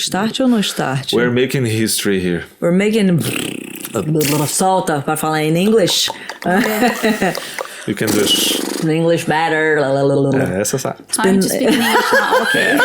Start ou não start? We're making history here. We're making... Solta para falar em English. You can just... English better. essa sabe. Time to speak in English now, okay.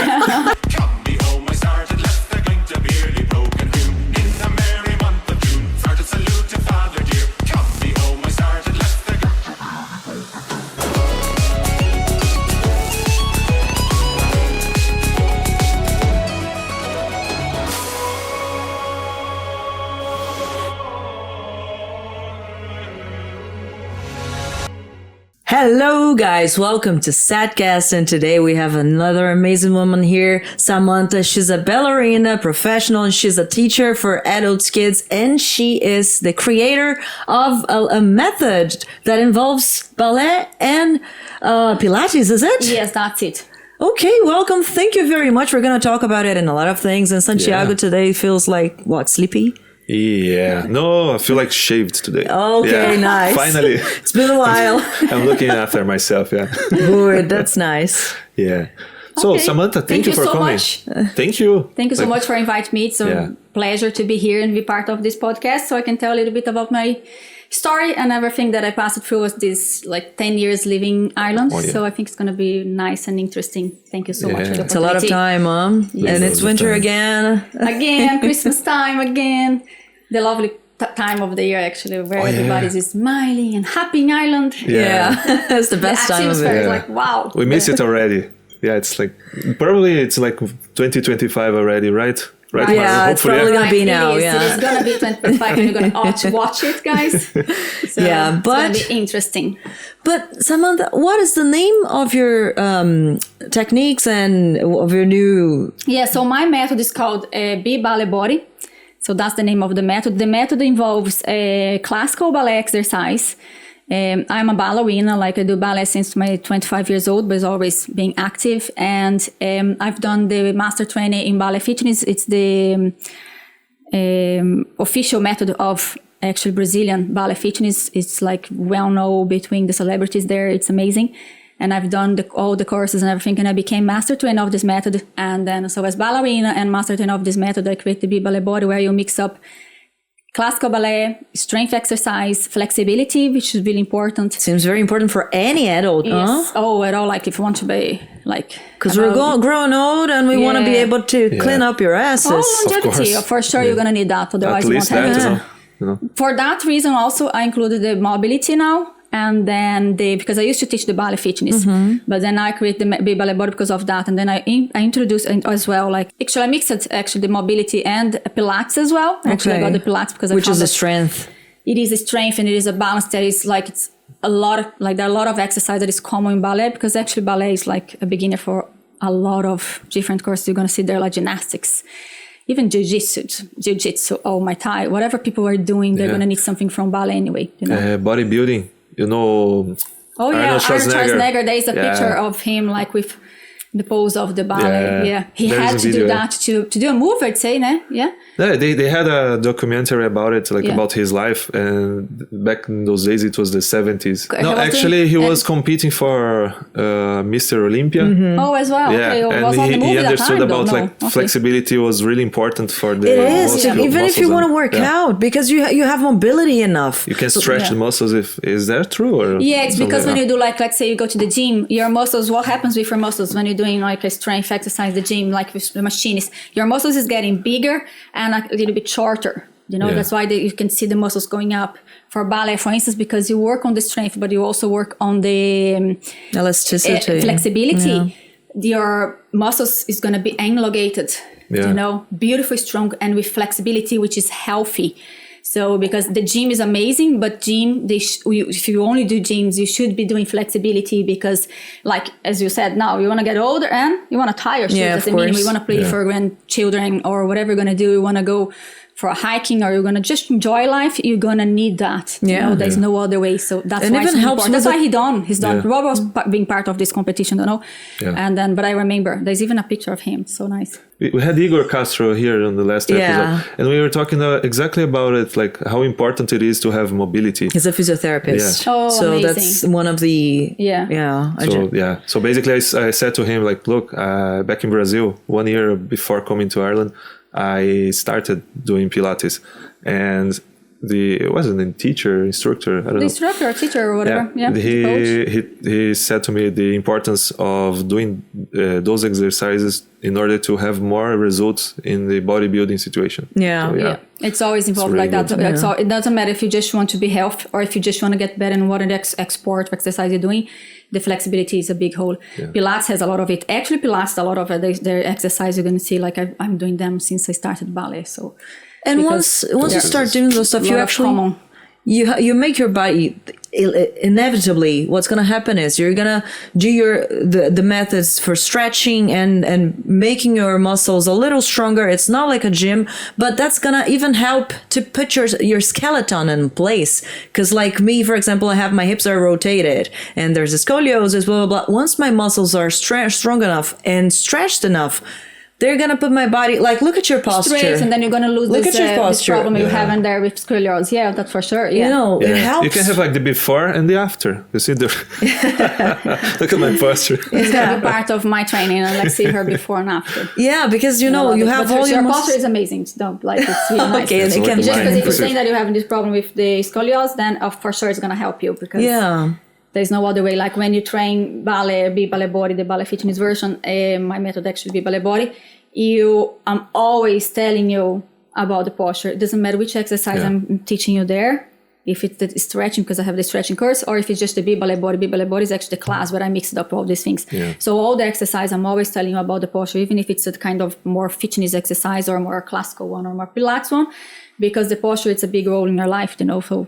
Hello guys, welcome to Setcast, and today we have another amazing woman here, Samantha. She's a ballerina professional and she's a teacher for adults, kids, and she is the creator of a method that involves ballet and Pilates, is it? Yes, that's it. Okay, welcome. Thank you very much. We're going to talk about it in a lot of things, and Santiago today feels like, what, sleepy? Yeah. No, I feel like shaved today. Okay, nice. Finally. It's been a while. I'm looking after myself, yeah. Good, that's nice. Yeah. So, Okay. Samantha, thank you for so coming. much. Thank you. Thank you so much for inviting me. It's a pleasure to be here and be part of this podcast so I can tell a little bit about my story and everything that I passed through was this 10 years living in Ireland. Oh, yeah. So I think it's going to be nice and interesting. Thank you so much for the opportunity. It's a lot of time, Mom. Yes. And it's winter again. Again, Christmas time again. The lovely time of the year, actually, where everybody is smiling and happy in Ireland. Yeah. It's the best time of atmosphere it. is like, wow. We miss it already. Yeah, it's like, probably it's like 2025 already, right? Right. Yeah, Mara? it's probably going to be now. It's going to be 2025 and you're going to watch it, guys. So Yeah, but- it's going to be interesting. But Samantha, what is the name of your techniques and of your new... Yeah, so my method is called Ballet Body. So that's the name of the method. The method involves a classical ballet exercise. I'm a ballerina, I do ballet since my 25 years old, but it's always being active. And I've done the master training in ballet fitness. It's the official method of actually Brazilian ballet fitness. It's well known between the celebrities there. It's amazing. And I've done all the courses and everything, and I became master trainer of this method. And then, so as ballerina and master trainer of this method, I created the Ballet Body, where you mix up classical ballet, strength exercise, flexibility, which is really important. Seems very important for any adult, Yes. huh? Oh, at all, if you want to be Because we're growing old and we want to be able to clean up your asses. Oh, longevity, course. for sure, you're going to need that. Otherwise, At you least won't have that, it. you know. For that reason, also, I included the mobility now. And then because I used to teach the ballet fitness, but then I created the Ballet Body because of that. And then I introduced as well, actually I mixed the mobility and Pilates as well. Actually, I got the Pilates because Which is the strength. It is a strength and it is a balance that is it's a lot of, there are a lot of exercise that is common in ballet, because actually ballet is a beginner for a lot of different courses. You're going to see there gymnastics, even jiu-jitsu, oh, Muay Thai, whatever people are doing, they're going to need something from ballet anyway. Bodybuilding, Oh yeah, Arnold Schwarzenegger. There is a picture of him with the pose of the ballet. Yeah, he There's had a to video, do that to do a move, I'd say, né? Yeah. Yeah, they had a documentary about it, about his life, and back in those days it was the 70s. No, actually he was competing for Mr. Olympia. Oh, as well. Yeah, Okay, and was not the movie he that understood time, about though. No. Okay. flexibility was really important for the It is, muscles, even if you want to work yeah. out, because you have mobility enough. You can stretch the muscles. Is that true? Or Yeah, it's because when you do let's say you go to the gym, your muscles, what happens with your muscles when you're doing a strength exercise, the gym, with the machines, your muscles is getting bigger and a little bit shorter. That's why you can see the muscles going up. For ballet, for instance, because you work on the strength, but you also work on the elasticity, flexibility. Your muscles is going to be elongated, beautifully strong and with flexibility, which is healthy. So because the gym is amazing, but if you only do gyms, you should be doing flexibility because as you said, now you want to get older and you want to tie your shoes as a minimum. You want to play for grandchildren or whatever you're going to do. You want to go for hiking or you're going to just enjoy life, you're going to need that. There's no other way. So that's and why even it's helps important. That's why he's done. Yeah. Rob was being part of this competition, And then, but I remember there's even a picture of him. So nice. We had Igor Castro here on the last episode, and we were talking exactly about it, like how important it is to have mobility. He's a physiotherapist. Yeah. Oh, so amazing. that's one of the So basically, I said to him, like, look, back in Brazil, 1 year before coming to Ireland, I started doing Pilates, and it wasn't a teacher, instructor, I don't know. Instructor, teacher, or whatever. Yeah. He said to me the importance of doing those exercises in order to have more results in the bodybuilding situation. Yeah. It's always involved really like that. good. So it doesn't matter if you just want to be healthy or if you just want to get better in what sport or exercise you're doing. The flexibility is a big hole. Yeah. Pilates has a lot of it. Actually, Pilates, a lot of it, their exercise, you're going to see, like I'm doing them since I started ballet. So, and once you start doing those stuff, you actually you make your body inevitably. What's going to happen is you're going to do the methods for stretching and making your muscles a little stronger. It's not like a gym, but that's going to even help to put your skeleton in place. Because like me, for example, I have my hips are rotated and there's a scoliosis, blah, blah, blah. Once my muscles are strong enough and stretched enough, they're going to put my body, like, look at your posture. Straight, and then you're going to lose this problem you have in there with scoliosis. Yeah, that's for sure. Yeah. It helps. You can have like the before and the after. You see, look at my posture. It's going to be part of my training, and let's see her before and after. Yeah, because, you have all your posture is amazing. It's really nice. Okay, just can because if you're saying that you're having this problem with the scoliosis, then for sure it's going to help you because there's no other way. Like when you train ballet, Be Ballet Body, the ballet fitness version, my method actually Be Ballet Body, I'm always telling you about the posture. It doesn't matter which exercise I'm teaching you there. If it's the stretching, because I have the stretching course, or if it's just the Be Ballet Body. Be Ballet Body is actually the class where I mixed up all these things. Yeah. So all the exercise, I'm always telling you about the posture, even if it's a kind of more fitness exercise or more classical one or more Pilates one. Because the posture, it's a big role in your life, So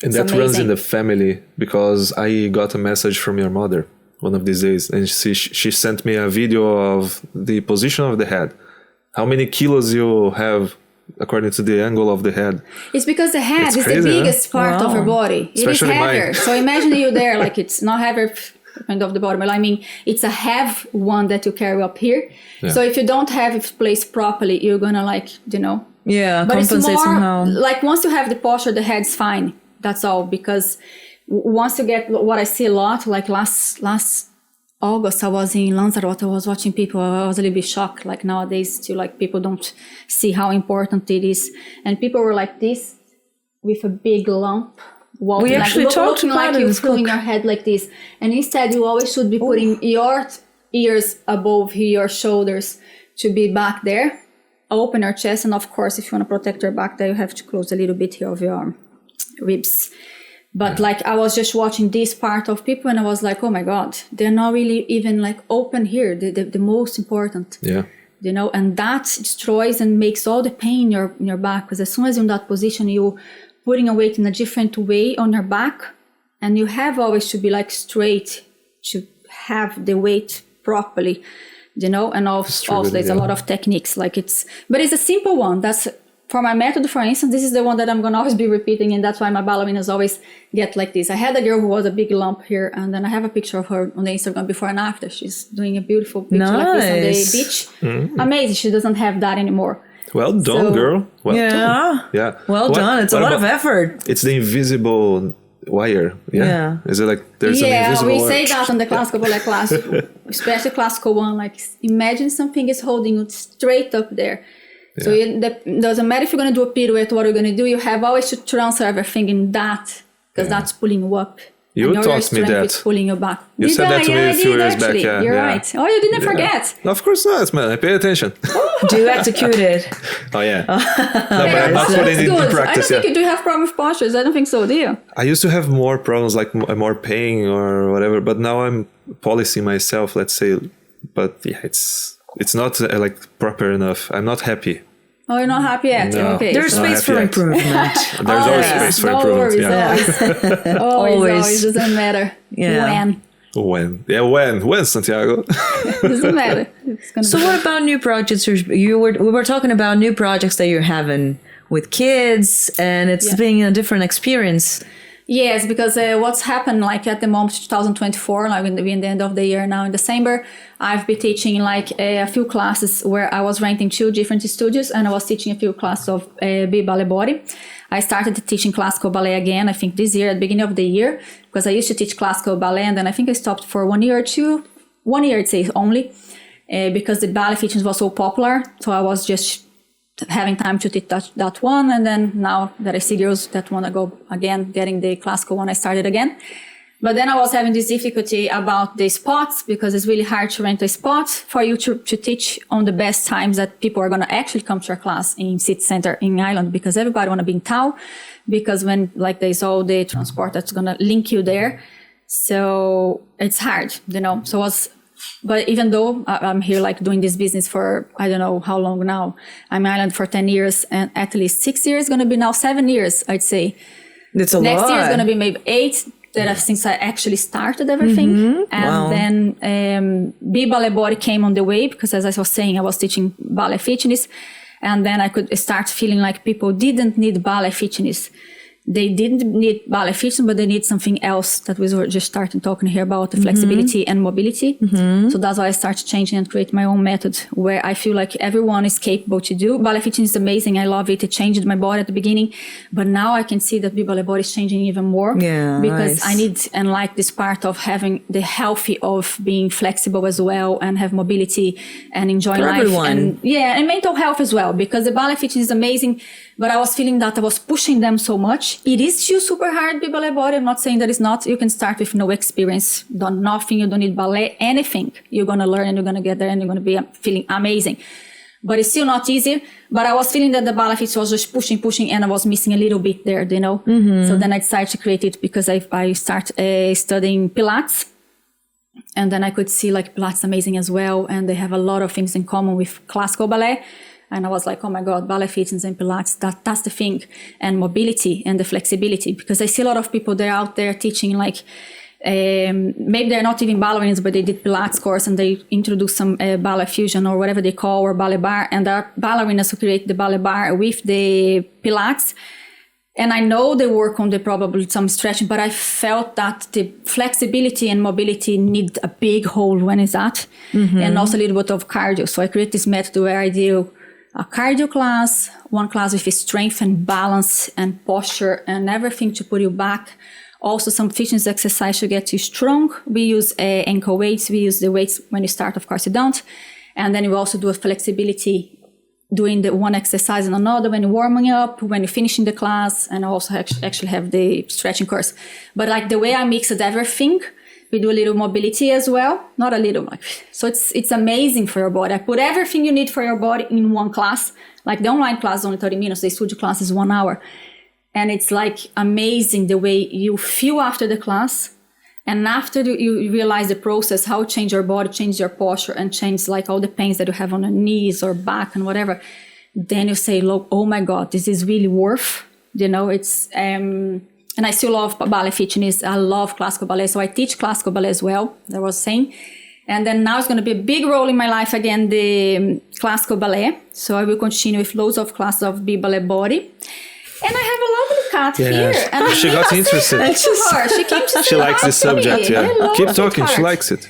and that runs in the family, because I got a message from your mother one of these days, and she sent me a video of the position of the head. How many kilos you have according to the angle of the head? It's because the head is the biggest part of your body. Especially it is heavier. So imagine you there, like it's not heavier kind of the body, but I mean, it's a heavy one that you carry up here. Yeah. So if you don't have it placed properly, you're gonna but compensate it's more somehow. Like once you have the posture, the head's fine. That's all. Because once you get what I see a lot, like last August, I was in Lanzarote. I was watching people. I was a little bit shocked. Like nowadays, still, like people don't see how important it is, and people were like this with a big lump. We actually talked looking about like it. you're filling your head like this, and instead you always should be putting your ears above your shoulders to be back there. Open your chest, and of course, if you want to protect your back, there you have to close a little bit here of your ribs. But like I was just watching this part of people, and I was like, oh my God, they're not really even like open here. The most important. Yeah. And that destroys and makes all the pain in your back. Because as soon as you're in that position, you're putting a weight in a different way on your back, and you have always to be like straight to have the weight properly. And also there's a lot of techniques, but it's a simple one. That's for my method, for instance, this is the one that I'm going to always be repeating. And that's why my ballerinas always get like this. I had a girl who was a big lump here, and then I have a picture of her on the Instagram before and after. She's doing a beautiful picture like this on the beach. Mm-hmm. Amazing. She doesn't have that anymore. Well done, girl. Well done. Yeah. Well done. It's a lot of effort. It's the invisible wire. Yeah. Is it like there's an invisible wire? Yeah, we say that on the classical ballet class, especially classical one. Like imagine something is holding you straight up there. Yeah. So it doesn't matter if you're going to do a pirouette, what you're going to do. You have always to transfer everything in that, because that's pulling you up. You taught me that. It's pulling you back. You said that to me a few years back. Yeah, you're right. Oh, you didn't forget. No, of course not, man. I pay attention. Do you execute it? Oh, yeah. No, but I'm not putting it into practice. I don't think you do have problem with postures. I don't think so, do you? I used to have more problems, like more pain or whatever, but now I'm policing myself, let's say. But yeah, it's not like proper enough. I'm not happy. Oh, you're not happy yet? No, okay. There's space for improvement. There's always space for improvement. Always. Doesn't matter. Yeah. When? Yeah, when, Santiago? Doesn't matter. So what about new projects? We were talking about new projects that you're having. with kids, and it's been a different experience. Yes, because what's happened, like at the moment, 2024, like in the end of the year now in December, I've been teaching like a few classes where I was renting 2 different studios, and I was teaching a few classes of Ballet Body. I started teaching classical ballet again, I think this year, at the beginning of the year, because I used to teach classical ballet, and then I think I stopped for 1 year or 2, 1 year I'd say only, because the ballet fitness was so popular. So I was just having time to teach that one, and then now that I see girls that want to go again, getting the classical one, I started again. But then I was having this difficulty about the spots, because it's really hard to rent a spot for you to teach on the best times that people are going to actually come to your class in city center in Ireland, because everybody want to be in town, because when like there's all the transport that's going to link you there. So it's hard, but even though I'm here like doing this business for, I don't know how long now, I'm in Ireland for 10 years and at least 6 years, going to be now 7 years, I'd say. It's a lot. Next year is going to be maybe 8 since I actually started everything. And then Ballet Body came on the way, because as I was saying, I was teaching ballet fitness. And then I could start feeling like people didn't need ballet fitness. They didn't need ballet fitness, but they need something else that we were just starting talking here about, the flexibility and mobility. So that's why I started changing and create my own method where I feel like everyone is capable to do. Ballet fitness is amazing. I love it. It changed my body at the beginning, but now I can see that Ballet Body is changing even more. Yeah, because nice. I need and like this part of having the healthy of being flexible as well, and have mobility and enjoying For life. everyone. And mental health as well, because the ballet fitness is amazing. But I was feeling that I was pushing them so much. It is still super hard, Ballet Body. I'm not saying that it's not. You can start with no experience, done nothing. You don't need ballet, anything. You're going to learn and you're going to get there and you're going to be feeling amazing. But it's still not easy. But I was feeling that the ballet fitness was just pushing, and I was missing a little bit there, So then I decided to create it, because I started studying Pilates. And then I could see like Pilates amazing as well. And they have a lot of things in common with classical ballet. And I was like, oh my God, ballet fitness and Pilates, that's the thing. And mobility and the flexibility, because I see a lot of people, they're out there teaching like, maybe they're not even ballerinas, but they did Pilates course and they introduce some ballet fusion or whatever they call, or ballet bar. And there are ballerinas who create the ballet bar with the Pilates. And I know they work on the probably some stretching, but I felt that the flexibility and mobility need a big hold when it's at, and also a little bit of cardio. So I create this method where I do a cardio class, one class with strength and balance and posture and everything to put you back. Also some fitness exercise to get you strong. We use ankle weights. We use the weights when you start, of course you don't. And then we also do a flexibility, doing the one exercise and another when you're warming up, when you're finishing the class, and I also actually have the stretching course. But like the way I mixed everything, we do a little mobility as well. Not a little, so it's amazing for your body. I put everything you need for your body in one class. Like the online class is only 30 minutes, the studio class is 1 hour. And it's like amazing the way you feel after the class. And after you realize the process, how it change your body, change your posture, and change like all the pains that you have on your knees or back and whatever. Then you say, look, oh my God, this is really worth, it's, and I still love ballet fitness. I love classical ballet. So I teach classical ballet as well, that I was saying. And then now it's going to be a big role in my life again, the classical ballet. So I will continue with loads of classes of Ballet Body. And I have a lovely cat here. And she got interested. She keeps She likes the subject, Keep talking, she likes it.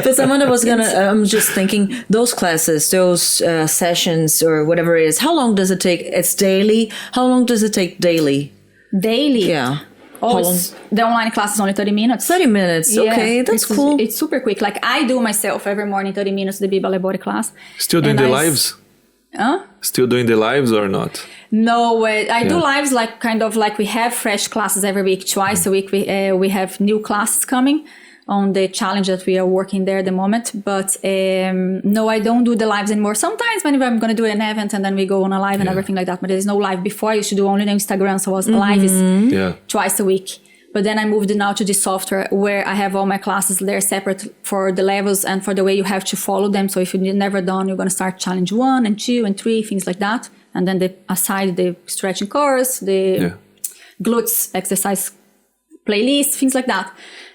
But Samantha was I'm just thinking, those classes, those sessions or whatever it is, how long does it take? It's daily. How long does it take daily? Daily? Yeah. The online class is only 30 minutes. 30 minutes. Yeah, okay, that's cool. It's super quick. Like I do myself every morning, 30 minutes, the Ballet Body class. Still doing the lives? Still doing the lives or not? No, I do lives like kind of like we have fresh classes every week, twice a week. We have new classes coming on the challenge that we are working there at the moment. But no, I don't do the lives anymore. Sometimes when I'm going to do an event and then we go on a live and everything like that. But there's no live before. I used to do only on Instagram. So I was live is twice a week. But then I moved now to this software where I have all my classes there separate for the levels and for the way you have to follow them. So if you've never done, you're going to start challenge 1 and 2 and 3, things like that. And then aside the stretching course, the glutes exercise playlist, things like that.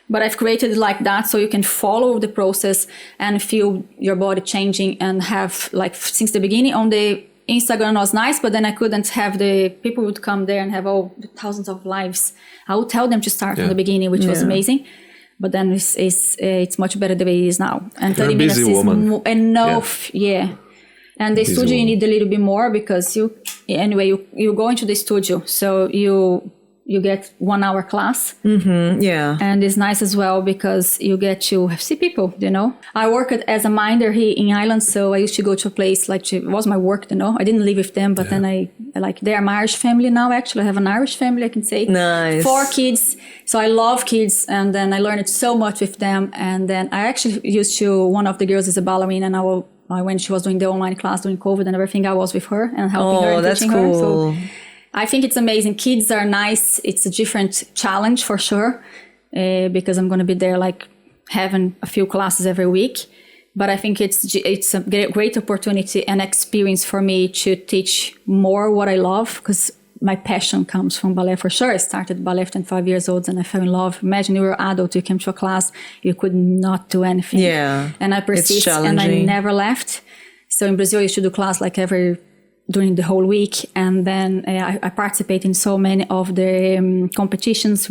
But I've created it like that so you can follow the process and feel your body changing and have like since the beginning on the Instagram was nice, but then I couldn't have the people would come there and have the thousands of lives. I would tell them to start from the beginning, which was amazing. But then it's much better the way it is now. And 30 minutes is enough. Yeah. And the studio, you need a little bit more because you go into the studio. So you get 1 hour class. Mm-hmm, yeah. And it's nice as well because you get to see people, I worked as a minder here in Ireland. So I used to go to a place it was my work, I didn't live with them, but then they're my Irish family now, actually. I have an Irish family, I can say. Nice. 4 kids. So I love kids. And then I learned so much with them. And then I actually one of the girls is a ballerina, and when she was doing the online class during COVID and everything, I was with her and helping her and teaching her. So I think it's amazing. Kids are nice. It's a different challenge for sure, because I'm going to be there having a few classes every week. But I think it's a great opportunity and experience for me to teach more what I love, because my passion comes from ballet for sure. I started ballet at 5 years old and I fell in love. Imagine you were an adult, you came to a class, you could not do anything. Yeah. And I persisted and I never left. So in Brazil, you should do class during the whole week. And then I participate in so many of the competitions.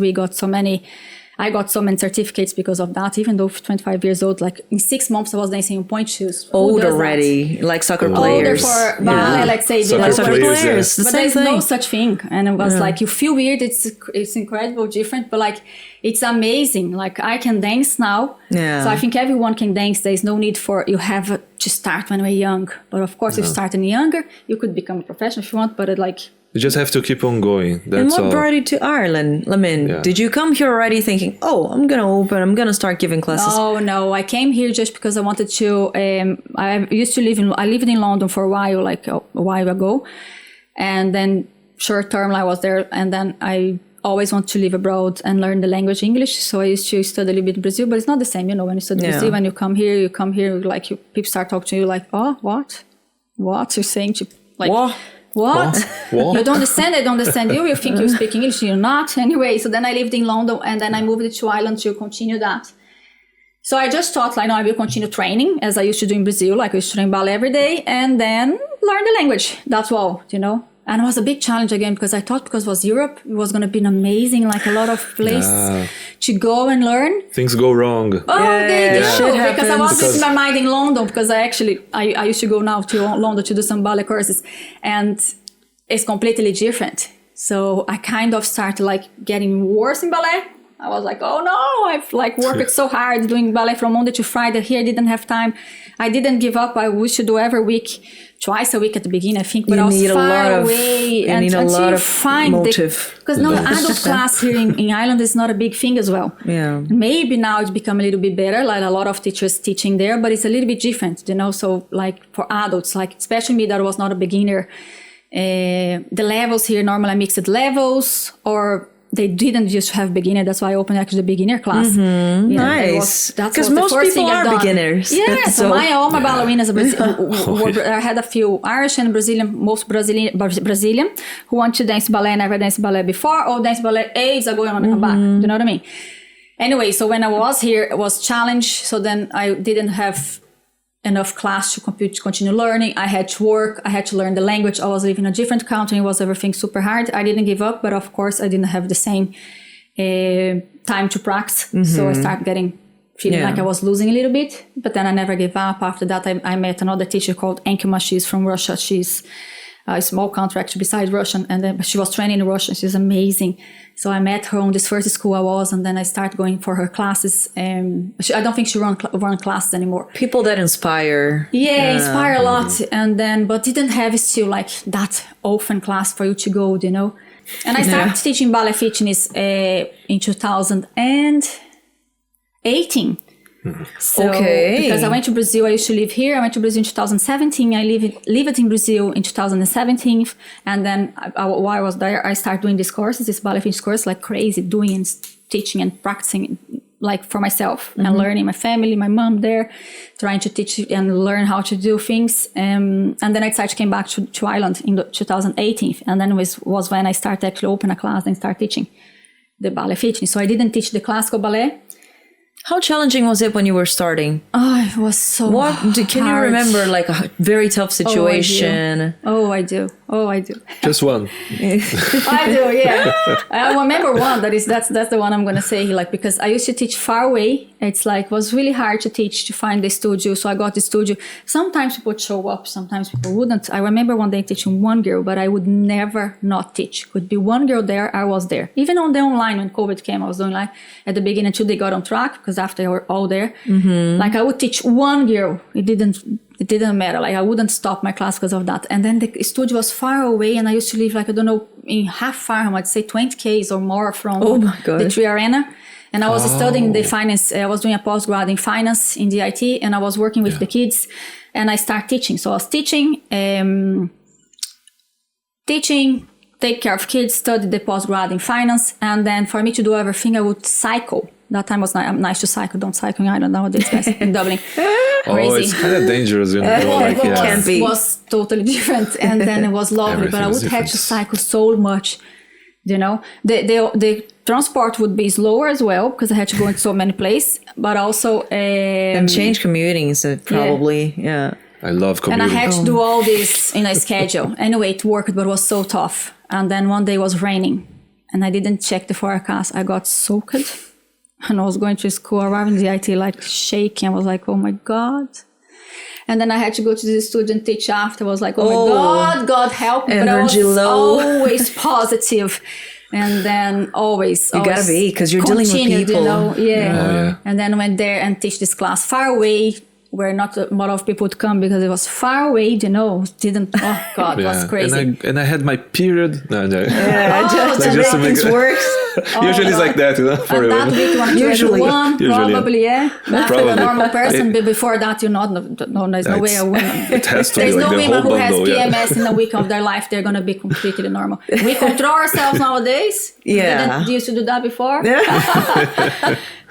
I got so many certificates because of that, even though 25 years old, in 6 months I was dancing in point shoes. Old already, like soccer players. Older for ballet, let's say. Soccer players. But there's no such thing. And it was you feel weird. It's incredible, different, but it's amazing. I can dance now. Yeah. So I think everyone can dance. There's no need you have to start when we're young. But of course, if you start younger, you could become a professional if you want, but you just have to keep on going. And what brought you to Ireland, Lamin? Did you come here already thinking, I'm going to start giving classes? Oh, no. I came here just because I wanted to, I lived in London for a while, a while ago. And then short term, I was there. And then I always want to live abroad and learn the language English. So I used to study a little bit in Brazil, but it's not the same. When you study Brazil, when you come here, people start talking to you what? What? You're saying to, What? You don't understand? I don't understand you. You think you speak English, you're not. Anyway, so then I lived in London and then I moved to Ireland to continue that. So I just thought, I will continue training as I used to do in Brazil. I used to train ballet every day and then learn the language. That's all, And it was a big challenge again because I thought because it was Europe, it was going to be an amazing, a lot of places to go and learn. Things go wrong. They do. Because I was with my mind in London because I used to go now to London to do some ballet courses and it's completely different. So I kind of started getting worse in ballet. I was oh no, I've worked so hard doing ballet from Monday to Friday. Here I didn't have time. I didn't give up. I wish to do every week, twice a week at the beginning, I think, but I was far away. You need a lot of motive. Because now adult class here in Ireland is not a big thing as well. Yeah. Maybe now it's become a little bit better, a lot of teachers teaching there, but it's a little bit different, So for adults, especially me that was not a beginner, the levels here normally are mixed levels or they didn't just have beginner. That's why I opened actually the beginner class. Mm-hmm. Nice. Because most people are beginners. Yeah. So all my ballerinas are I had a few Irish and Brazilian, most Brazilian who want to dance ballet, never danced ballet before, or dance ballet ages ago and come back. Do you know what I mean? Anyway, so when I was here, it was challenge. So then I didn't have enough class to continue learning. I had to work. I had to learn the language. I was living in a different country. It was everything super hard. I didn't give up, but of course I didn't have the same time to practice. Mm-hmm. So I started feeling like I was losing a little bit, but then I never gave up. After that, I met another teacher called Enkima. She's from Russia. She's a small country actually besides Russian. And then she was training in Russian. She's amazing. So I met her on this first school I was, and then I started going for her classes. I don't think she run classes anymore. People that inspire. Yeah, inspire a lot. And then, but didn't have still that often class for you to go, And I started teaching ballet fitness in 2018. So, because I went to Brazil, I used to live here. I went to Brazil in 2017. I lived in Brazil in 2017. And then while I was there, I started doing these courses, this ballet fitness course, crazy, doing and teaching and practicing, for myself and learning my family, my mom there, trying to teach and learn how to do things. And then I came back to Ireland in 2018. And then was when I started actually open a class and start teaching the ballet fitness. So I didn't teach the classical ballet. How challenging was it when you were starting? Oh, it was so Can you remember like a very tough situation? I do. Just one. I do, yeah. I remember one that's the one I'm going to say, like, because I used to teach far away. It's like, was really hard to teach, to find the studio. So I got the studio. Sometimes people would show up, sometimes people wouldn't. I remember one day teaching one girl, but I would never not teach. Could be one girl there, I was there. Even on the online, when COVID came, I was doing like at the beginning until they got on track, because after they were all there, like I would teach one girl. It didn't matter. Like I wouldn't stop my class because of that. And then the studio was far away, and I used to live like, I don't know, in half farm, I'd say 20 Ks or more from the Tree Arena. And I was studying the finance. I was doing a postgrad in finance in DIT, and I was working with the kids, and I started teaching. So I was teaching, take care of kids, study the postgrad in finance. And then for me to do everything, I would cycle. That time was nice to cycle. Don't cycle in Ireland nowadays, guys, in Dublin. Crazy. It's kind of dangerous, you know. It was totally different, and then it was lovely. But I would have to cycle so much, you know. The transport would be slower as well, because I had to go into so many places. But also and change commuting, so probably I love commuting. And I had to do all this in a schedule. Anyway, it worked, but it was so tough. And then one day it was raining, and I didn't check the forecast. I got soaked. And I was going to school, arriving in the IT, like shaking. I was like, oh my God. And then I had to go to the studio and teach after. I was like, oh my God, God help me. But I was always positive. And then always you gotta be, because you're dealing with people. You know? Yeah. And then went there and teach this class far away, where not a lot of people would come, because it was far away, you know. Oh God, it was crazy. And I had my period. No. Just to make it work. Usually it's like that, you know. For that week, usually, probably, yeah. But for the normal person, before that, you're not. No, there's no way a woman. It has to there's be like no the woman whole who has bundle, PMS in a week of their life. They're gonna be completely normal. We control ourselves nowadays. Yeah. We didn't used to do that before.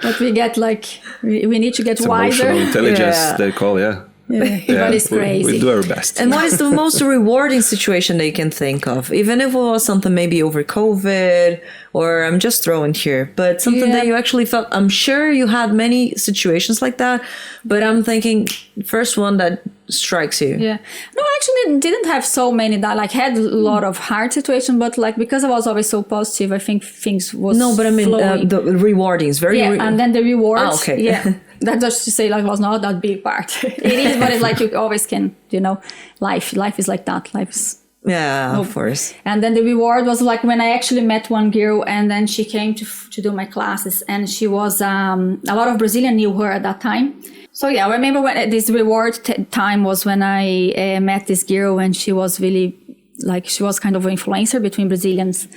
But we get like we need to get wiser. Emotional intelligence, they call, but it's crazy. We do our best. And what is the most rewarding situation that you can think of? Even if it was something maybe over COVID, or I'm just throwing here, but something that you actually felt, I'm sure you had many situations like that, but I'm thinking first one that strikes you. Yeah. No, I actually didn't have so many that like had a lot of hard situations, but like because I was always so positive, I think things was No, but I mean the rewarding is very... and then the rewards. Oh, okay. Yeah. That just to say like was not that big part. It is, but it's like you always can, you know, life is like that. Life is... Yeah, of course. And then the reward was like when I actually met one girl, and then she came to do my classes, and she was, a lot of Brazilian knew her at that time. So yeah, I remember when this reward time was when I met this girl, and she was really like, she was kind of an influencer between Brazilians.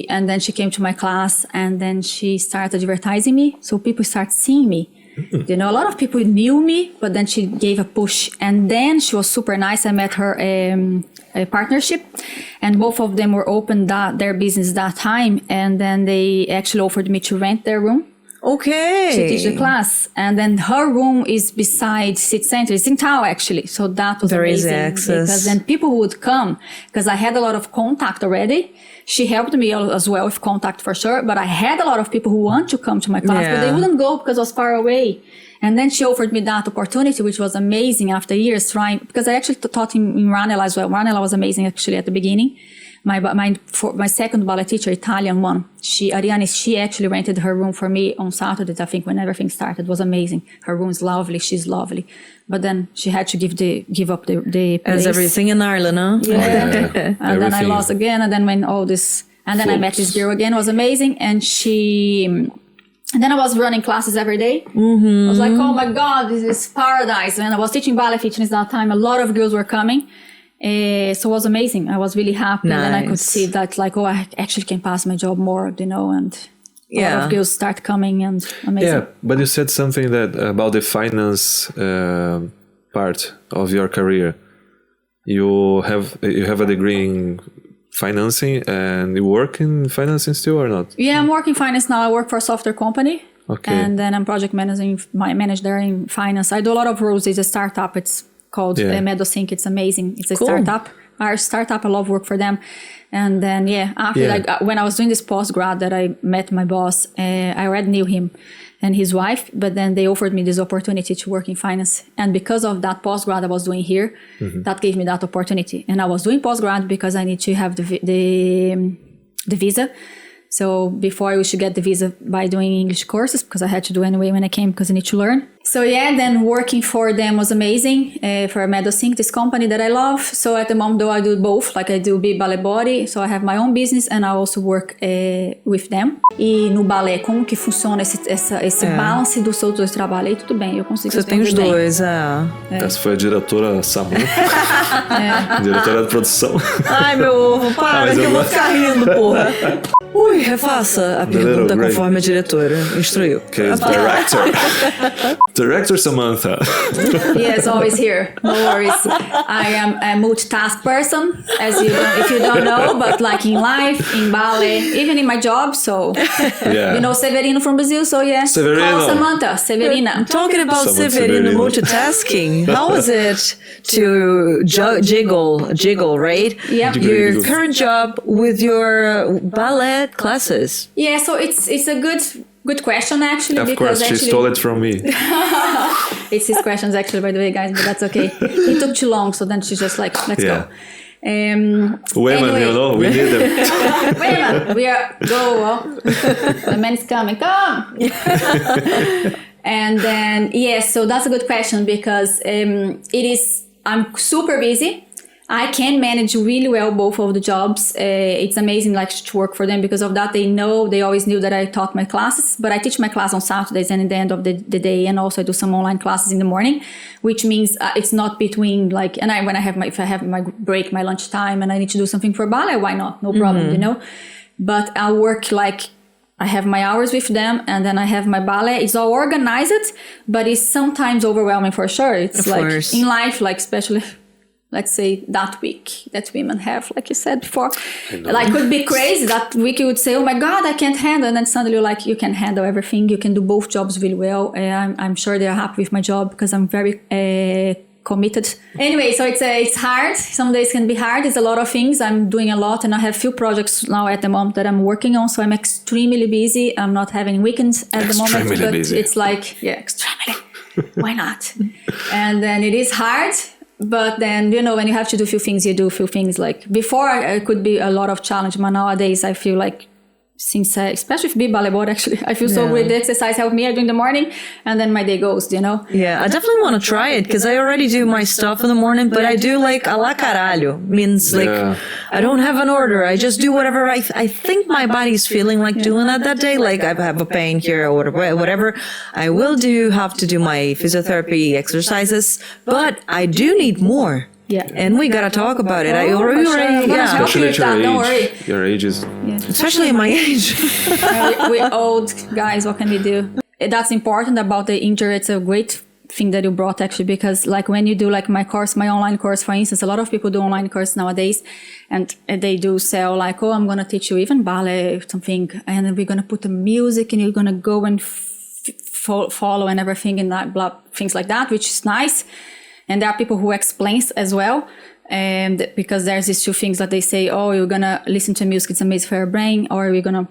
And then she came to my class, and then she started advertising me. So people start seeing me. You know, a lot of people knew me, but then she gave a push, and then she was super nice. I met her a partnership, and both of them were open their business that time, and then they actually offered me to rent their room. Okay. To teach the class. And then her room is beside City Center. It's in town, actually. So that was amazing. There is access. Because then people would come, because I had a lot of contact already. She helped me as well with contact for sure. But I had a lot of people who want to come to my class, but they wouldn't go because it was far away. And then she offered me that opportunity, which was amazing after years trying, because I actually taught in Ranelagh as well. Ranelagh was amazing actually at the beginning. My second ballet teacher, Italian one, Ariane, she actually rented her room for me on Saturdays, I think, when everything started. It was amazing. Her room is lovely. She's lovely. But then she had to give up the place. As everything in Ireland, huh? Yeah. And then I lost again. And then when all this, and then I met this girl again. It was amazing. And then I was running classes every day. Mm-hmm. I was like, oh my God, this is paradise. And I was teaching ballet fitness that time. A lot of girls were coming. So it was amazing. I was really happy. Nice. And then I could see that like, oh, I actually can pass my job more, you know, and a lot of girls start coming, and amazing. Yeah, but you said something that about the finance part of your career. You have a degree in financing, and you work in financing still or not? Yeah, I'm working finance now. I work for a software company. Okay. And then I'm project managing, manage there in finance. I do a lot of roles. It's a startup. It's called MedoSync. It's amazing. It's a startup. our startup. I love work for them. And then, after when I was doing this postgrad that I met my boss, I already knew him and his wife, but then they offered me this opportunity to work in finance. And because of that postgrad I was doing here, that gave me that opportunity. And I was doing postgrad because I need to have the visa. So before I used to get the visa by doing English courses, because I had to do anyway when I came, because I need to learn. So then working for them was amazing, for Medosync, this company that I love. So at the moment though, I do both, like I do Ballet Body, so I have my own business and I also work with them. E no balé, como que funciona esse balance dos seus dois trabalhos? Aí tudo bem, eu consigo Você tem os dois, Essa foi a diretora Samantha, diretora de produção. Ai, meu ovo, para que eu vou ficar rindo, porra. Ui, refaça a pergunta conforme a diretora instruiu. Okay, director. Director Samantha. Yes, always here. No worries. I am a multitask person, if you don't know, but like in life, in ballet, even in my job. So, you know Severino from Brazil. So yes, Severino. Call Samantha, Severina. Talking about Severino multitasking, how is it to jiggle, right? Yeah. Your current job with your ballet classes. Yeah, so it's a good question actually. Of because course, she stole it from me. It's his questions actually, by the way, guys, but that's okay. He took too long, so then she's just like, let's go. Women, anyway. you know, we need them. Women, we are go. The man's coming, come. And then so that's a good question because I'm super busy. I can manage really well both of the jobs. It's amazing like to work for them because of that. They always knew that I taught my classes, but I teach my class on Saturdays and at the end of the day, and also I do some online classes in the morning, which means it's not between like, and if I have my break, my lunchtime, and I need to do something for ballet, why not? No problem, you know. But I work like I have my hours with them and then I have my ballet. It's all organized, but it's sometimes overwhelming for sure. It's like in life, like especially let's say that week that women have, like you said before, like could be crazy. That week you would say, oh my God, I can't handle. And then suddenly you're like, you can handle everything. You can do both jobs really well. I'm sure they're happy with my job because I'm very committed. Anyway, so it's hard. Some days can be hard. It's a lot of things. I'm doing a lot and I have few projects now at the moment that I'm working on. So I'm extremely busy. I'm not having weekends at the moment, but busy. It's like, extremely. Why not? And then it is hard. But then, you know, when you have to do a few things, you do a few things. Like before, it could be a lot of challenge. But nowadays, I feel like since, especially if Ballet board, actually, I feel so great. The exercise help me during the morning and then my day goes, you know? Yeah, I definitely want to try it because I already do my stuff in the morning, but I do like a la caralho. Means like I don't have an order. I just do whatever I think my body's feeling like doing that day. Like I have a pain here or whatever. I will have to do my physiotherapy exercises, but I do need more. Yeah. And we gotta talk about it. Especially at your age. Your age is... Yeah. Especially at my age. We're old guys, what can we do? That's important about the injury. It's a great thing that you brought actually, because like when you do like my online course, for instance, a lot of people do online course nowadays and they do sell like, oh, I'm going to teach you even ballet, something, and then we're going to put the music and you're going to go and follow and everything and that, blah, things like that, which is nice. And there are people who explains as well. And because there's these two things that they say, oh, you're going to listen to music, it's amazing for your brain, or you're going to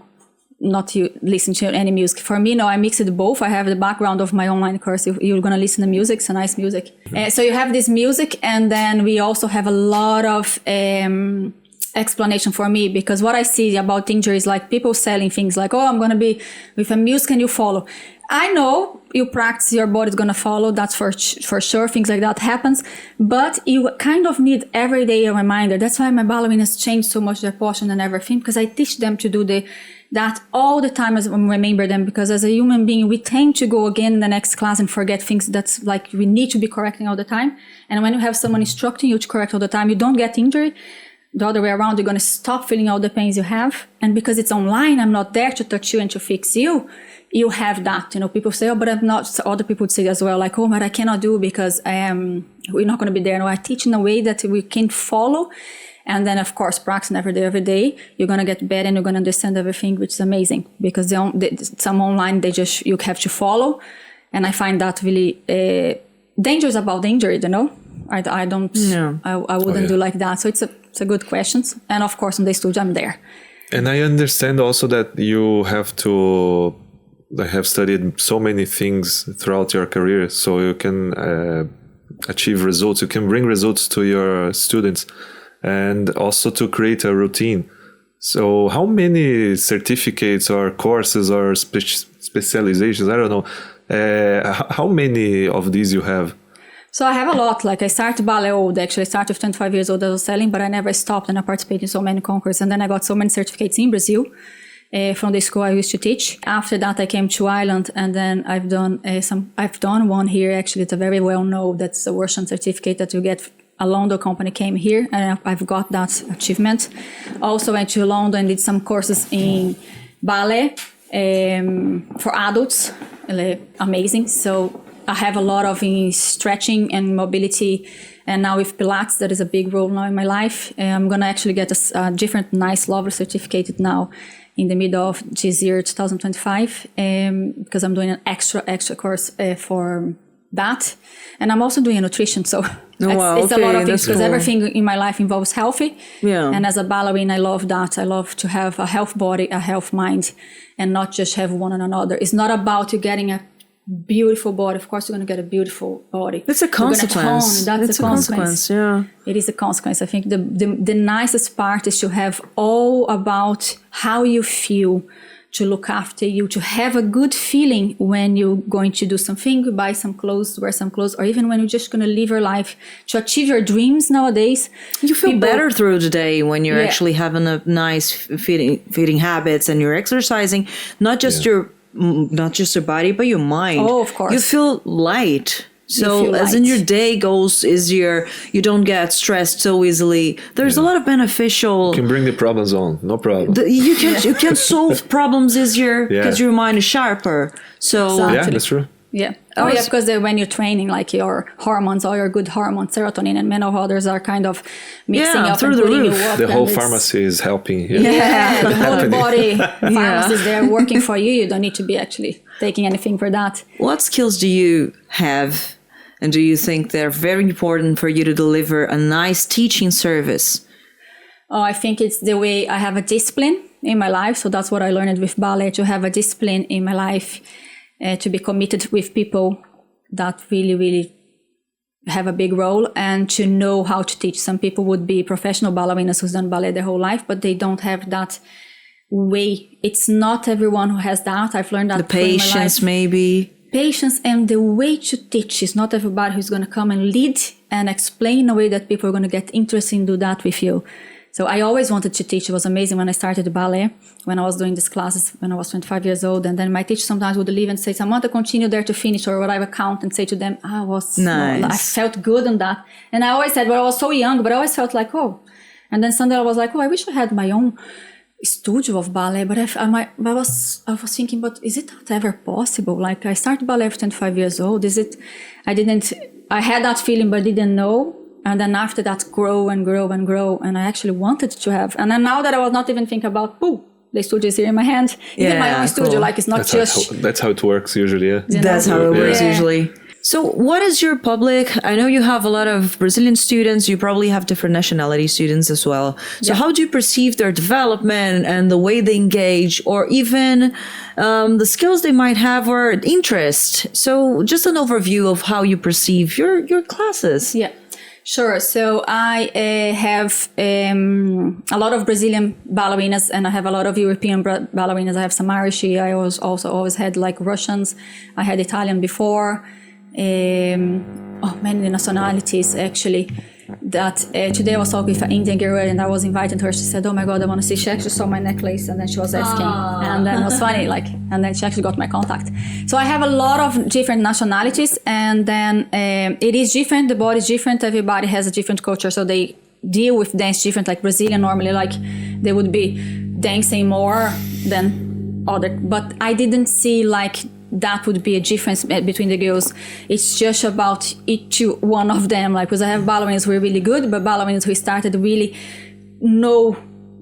not listen to any music. For me, no, I mix it both. I have the background of my online course. You're going to listen to music. It's a nice music. So you have this music. And then we also have a lot of explanation for me, because what I see about injuries, like people selling things like, oh, I'm going to be with a music and you follow. I know you practice, your body's going to follow. That's for sure. Things like that happens. But you kind of need every day a reminder. That's why my ballerinas change so much their posture and everything, because I teach them to do that all the time as remember them, because as a human being, we tend to go again in the next class and forget things that's like we need to be correcting all the time. And when you have someone instructing you to correct all the time, you don't get injured. The other way around, you're going to stop feeling all the pains you have. And because it's online, I'm not there to touch you and to fix you. You have that, you know, people say, oh, but I'm not. So other people would say as well, like, oh, but I cannot do because we're not going to be there. No, I teach in a way that we can follow. And then, of course, practice every day, you're going to get better and you're going to understand everything, which is amazing, because some online, you have to follow. And I find that really dangerous about the injury, you know? I don't, I wouldn't do like that. So it's a good question. And of course, in the studio, I'm there. And I understand also that you have to have studied so many things throughout your career, so you can achieve results. You can bring results to your students, and also to create a routine. So how many certificates or courses or specializations, I don't know, how many of these you have? So I have a lot. Like I started ballet old, actually. I started with 25 years old, I was selling, but I never stopped, and I participated in so many concourses. And then I got so many certificates in Brazil from the school I used to teach. After that, I came to Ireland, and then I've done one here, actually. It's a very well known, that's a Russian certificate that you get. A London company came here, and I've got that achievement. Also went to London and did some courses in ballet for adults. Amazing. So I have a lot of stretching and mobility, and now with Pilates, that is a big role now in my life. I'm going to actually get a different, nice, lovely certificate now in the middle of this year, 2025, because I'm doing an extra course for that. And I'm also doing nutrition, so it's a lot of things, because everything in my life involves healthy. Yeah. And as a ballerina, I love that. I love to have a health body, a health mind, and not just have one and another. It's not about you getting a beautiful body. Of course, you're going to get a beautiful body. It's a consequence. That's a consequence. Yeah. It is a consequence. I think the nicest part is to have all about how you feel, to look after you, to have a good feeling when you're going to do something, buy some clothes, wear some clothes, or even when you're just going to live your life, to achieve your dreams nowadays. You feel better through the day when you're actually having a nice feeding habits, and you're exercising, not just your body, but your mind. Oh, of course. You feel light. So as in your day goes easier, you don't get stressed so easily. There's a lot of beneficial. You can bring the problems on, no problem. You can solve problems easier because your mind is sharper. So exactly. Yeah, that's true. Yeah. Because when you're training, like your hormones, all your good hormones, serotonin and many others are kind of mixing up through and the putting roof. you up. The whole pharmacy is helping. Yeah, the whole body pharmacy is there working for you. You don't need to be actually taking anything for that. What skills do you have, and do you think they're very important for you to deliver a nice teaching service? Oh, I think it's the way I have a discipline in my life. So that's what I learned with ballet, to have a discipline in my life. To be committed with people that really, really have a big role, and to know how to teach. Some people would be professional ballerinas who's done ballet their whole life, but they don't have that way. It's not everyone who has that. I've learned that. The patience, maybe. Patience and the way to teach. Is not everybody who's going to come and lead and explain in a way that people are going to get interested in do that with you. So I always wanted to teach. It was amazing when I started ballet, when I was doing these classes when I was 25 years old. And then my teacher sometimes would leave and say, Samantha, continue there to finish, or whatever count, and say to them, I felt good on that. And I always said, well, I was so young, but I always felt like, And then Sunday I was like, I wish I had my own studio of ballet. But I was thinking, but is it not ever possible? Like I started ballet at 25 years old. I had that feeling, but didn't know. And then after that, grow and grow and grow. And I actually wanted to have. And then now that I was not even thinking about, the studio is here in my hand. Even my own studio, like it's not that's how it works usually, yeah. That's how it works usually. So what is your public? I know you have a lot of Brazilian students. You probably have different nationality students as well. So how do you perceive their development and the way they engage, or even the skills they might have or interest? So just an overview of how you perceive your classes. Yeah. Sure. So I have a lot of Brazilian ballerinas, and I have a lot of European ballerinas. I have some Irish. I always had like Russians. I had Italian before. Many nationalities actually. That today I was talking with an Indian girl, and I was inviting her. She said, "Oh my God, I want to see." She actually saw my necklace, and then she was asking, and then it was funny, and then she actually got my contact. So I have a lot of different nationalities, and then it is different. The body is different. Everybody has a different culture, so they deal with dance different. Like Brazilian, normally, like they would be dancing more than other, but I didn't see like that would be a difference between the girls. It's just about each one of them. Like, because I have ballerinas who are really good, but ballerinas who started really no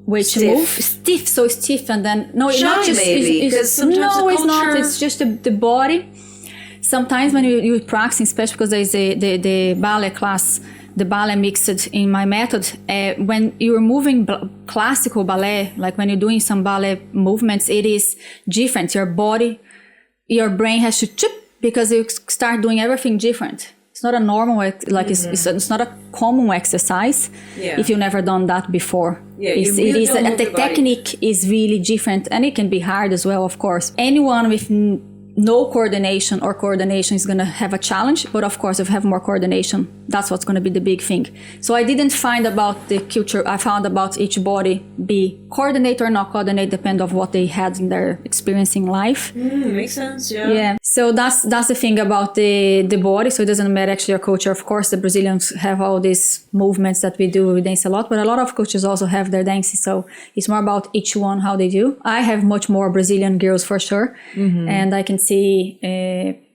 way to move. Stiff, so stiff. And then, no, it's not just... It's not. It's just the body. Sometimes when you're practicing, especially because there's the ballet class the ballet mixed in my method. When you're moving classical ballet, like when you're doing some ballet movements, it is different. Your body, your brain has to chip because you start doing everything different. It's not a normal, it's not a common exercise if you've never done that before. Yeah, the technique is really different, and it can be hard as well, of course. Anyone with no coordination or coordination is going to have a challenge, but of course if you have more coordination, that's what's going to be the big thing. So I didn't find about the culture, I found about each body be coordinate or not coordinate, depend of what they had in their experience in life. Makes sense. Yeah. So that's the thing about the body. So it doesn't matter actually your culture. Of course the Brazilians have all these movements that we do, we dance a lot, but a lot of cultures also have their dances. So it's more about each one, how they do. I have much more Brazilian girls for sure. And I can see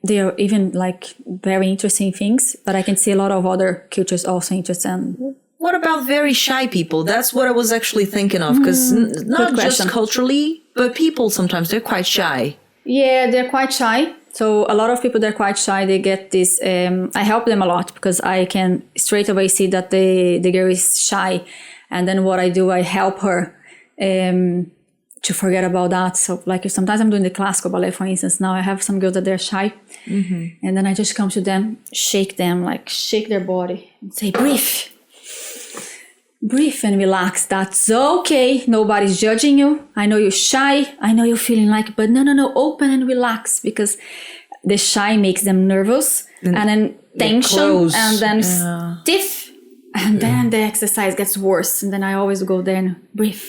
they are even like very interesting things, but I can see a lot of other cultures also interested. What about very shy people? That's what I was actually thinking of, because not just culturally, but people sometimes, they're quite shy. Yeah, they're quite shy. So a lot of people, they're quite shy. They get this, I help them a lot because I can straight away see that the girl is shy. And then what I do, I help her to forget about that. So like sometimes I'm doing the classical ballet, for instance. Now I have some girls that they're shy. And then I just come to them, shake their body and say, breathe and relax. That's okay. Nobody's judging you. I know you're shy. I know you're feeling like, but no, open and relax, because the shy makes them nervous and then tension and then stiff. And then the exercise gets worse. And then I always go there and breathe,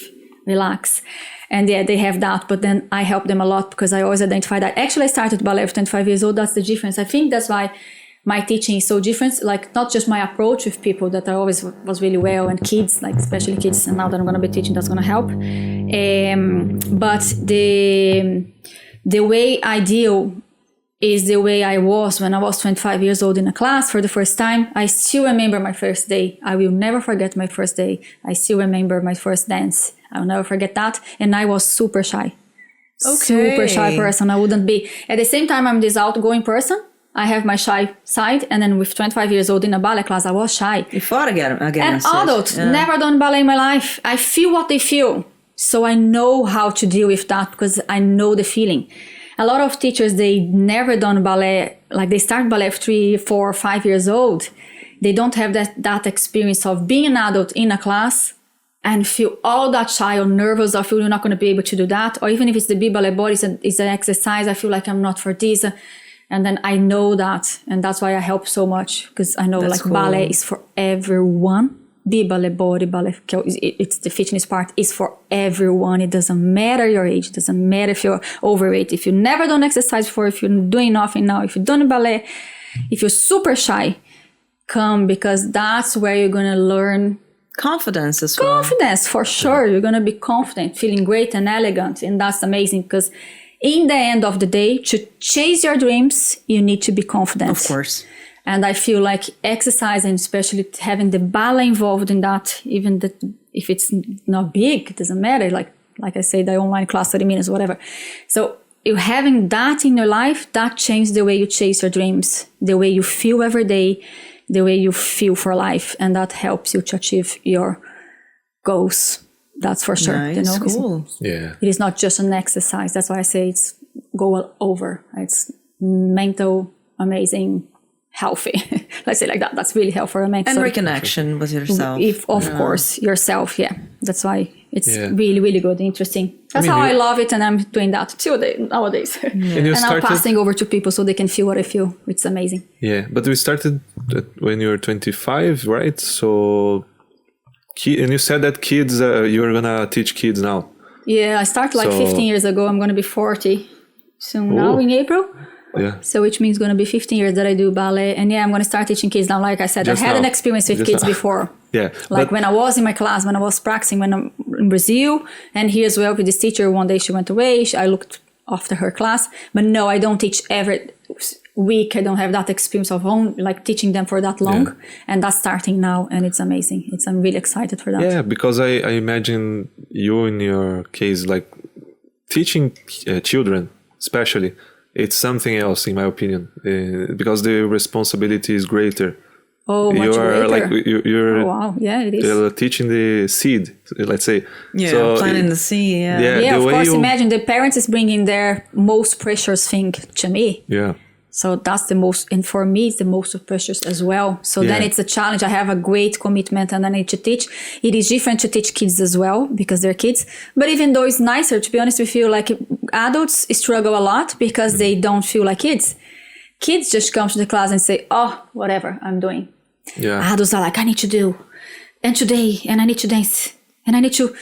relax. And yeah, they have that, but then I help them a lot because I always identify that. Actually, I started ballet at 25 years old. That's the difference. I think that's why my teaching is so different. Like not just my approach with people that I always was really well, and kids, like especially kids. And now that I'm going to be teaching, that's going to help. But the way I deal is the way I was when I was 25 years old in a class for the first time. I still remember my first day. I will never forget my first day. I still remember my first dance. I will never forget that. And I was super shy. Super shy person. I wouldn't be. At the same time, I'm this outgoing person. I have my shy side. And then with 25 years old in a ballet class, I was shy. You fought against an adult, never done ballet in my life. I feel what they feel. So I know how to deal with that because I know the feeling. A lot of teachers, they never done ballet, like they start ballet at 3, 4, 5 years old. They don't have that experience of being an adult in a class and feel all that shy or nervous or feel you're not going to be able to do that. Or even if it's the B-ballet body, it's an exercise, I feel like I'm not for this. And then I know that. And that's why I help so much, because I know ballet is for everyone. B-ballet body, ballet, it's the fitness part is for everyone. It doesn't matter your age. It doesn't matter if you're overweight. If you've never done exercise before, if you're doing nothing now, if you've done ballet, if you're super shy, come, because that's where you're going to learn confidence as well. Confidence, for sure. You're going to be confident, feeling great and elegant. And that's amazing, because in the end of the day, to chase your dreams, you need to be confident. Of course. And I feel like exercise, and especially having the ballet involved in that, even that if it's not big, it doesn't matter. Like I say, the online class, 30 minutes, whatever. So you having that in your life, that changes the way you chase your dreams, the way you feel every day, the way you feel for life. And that helps you to achieve your goals. That's for sure. Nice, cool. Yeah. It is not just an exercise. That's why I say it's go over. It's mental, amazing, healthy. Let's say like that. That's really healthy for a mental. And reconnection with yourself. Of course, yourself. Yeah. That's why it's really, really good. Interesting. That's how I love it. And I'm doing that nowadays. And I'm passing over to people so they can feel what I feel. It's amazing. Yeah. But we started when you were 25, right? So, and you said that kids, you're going to teach kids now. Yeah. I started 15 years ago. I'm going to be 40 soon now in April. Yeah. So which means going to be 15 years that I do ballet. And I'm going to start teaching kids now. Like I said, I had an experience with kids before. Yeah. Like when I was in my class, when I was practicing, when I'm in Brazil, and here as well with this teacher, one day she went away. I looked after her class. But no, I don't teach every week. I don't have that experience of teaching them for that long. Yeah. And that's starting now. And it's amazing. I'm really excited for that. Yeah, because I imagine you in your case, like teaching children, especially, it's something else, in my opinion, because the responsibility is greater. Oh, much you're later. like you're Oh, wow. Yeah, it is. teaching the seed, let's say. Yeah, So planting the seed. Yeah. Yeah, the of way course. you- Imagine the parents is bringing their most precious thing to me. Yeah. So that's the most, and for me, it's the most precious as well. So then Yeah. it's a challenge. I have a great commitment and I need to teach. It is different to teach kids as well because they're kids. But even though it's nicer, to be honest with you, like adults struggle a lot because they don't feel like kids. Kids just come to the class and say, oh, whatever I'm doing. Yeah. Adults are like, I need to do, and today, and I need to dance, and I need to.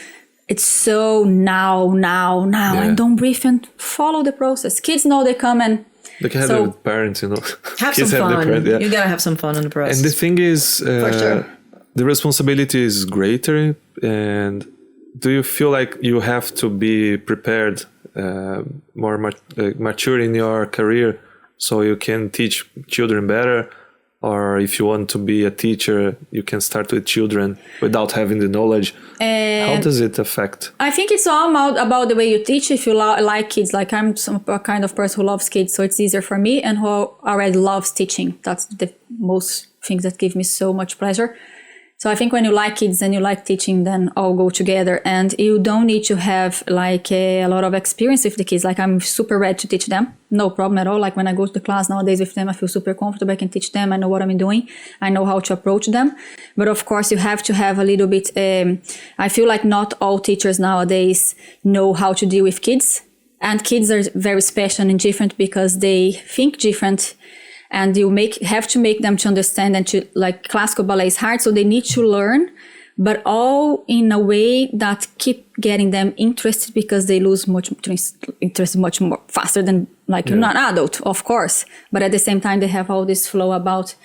It's so now, Yeah. and don't breathe and follow the process. Kids know they come and They can have So- it with parents, you know. Have Kids some have their fun. parents, yeah. You gotta have some fun in the process. And the thing is, sure. the responsibility is greater. And do you feel like you have to be prepared, more mature in your career, so you can teach children better? Or if you want to be a teacher, you can start with children without having the knowledge. How does it affect? I think it's all about the way you teach. If you like kids, like I'm a kind of person who loves kids, so it's easier for me, and who already loves teaching. That's the most things that give me so much pleasure. So I think when you like kids and you like teaching, then all go together, and you don't need to have like a lot of experience with the kids. Like I'm super ready to teach them, no problem at all. Like when I go to the class nowadays with them, I feel super comfortable. I can teach them. I know what I'm doing. I know how to approach them. But of course, you have to have a little bit. I feel like not all teachers nowadays know how to deal with kids, and kids are very special and different because they think different. And you have to make them to understand, and to like classical ballet is hard. So they need to learn, but all in a way that keep getting them interested, because they lose much interest much more faster than like you're not an adult, of course. But at the same time, they have all this flow about,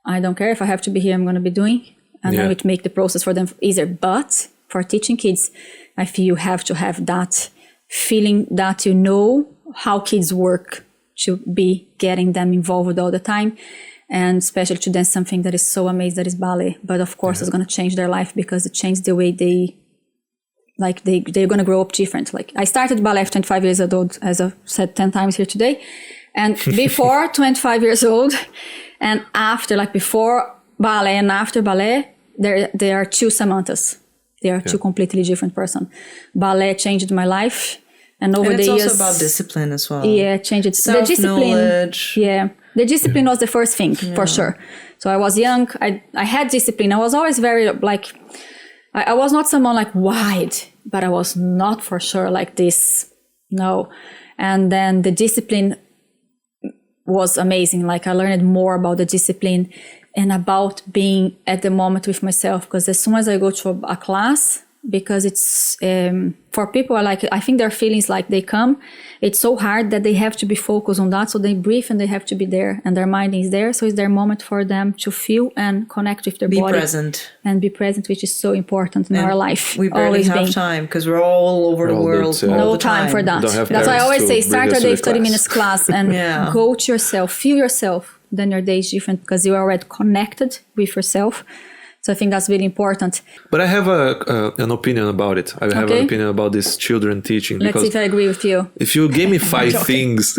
I don't care if I have to be here, I'm going to be doing. And then it make the process for them easier. But for teaching kids, I feel you have to have that feeling that you know how kids work, to be getting them involved all the time, and especially to dance something that is so amazing, that is ballet. But of course, it's going to change their life, because it changed the way they're going to grow up different. Like I started ballet at 25 years old, as I've said 10 times here today, and before 25 years old, and after, like before ballet and after ballet, there are two Samanthas. They are two completely different person. Ballet changed my life. And over the years, it's also about discipline as well. Yeah, change it. The Self-knowledge. Yeah, the discipline was the first thing, for sure. So I was young. I had discipline. I was always very like, I was not someone like wide, but I was not for sure like this. No. And then the discipline was amazing. Like I learned more about the discipline and about being at the moment with myself. Because as soon as I go to a class, because it's for people, I think their feelings like they come, it's so hard that they have to be focused on that, so they breathe and they have to be there, and their mind is there, so it's their moment for them to feel and connect with their body. Be present, which is so important in our life. We barely have time, because we're all over the world. No time for that. That's why I always say start your day with 30 minutes class and go to yourself, feel yourself. Then your day is different, because you are already connected with yourself. So I think that's really important. But I have an opinion about it. I have an opinion about this children teaching. Let's see if I agree with you. If you give me 5 things,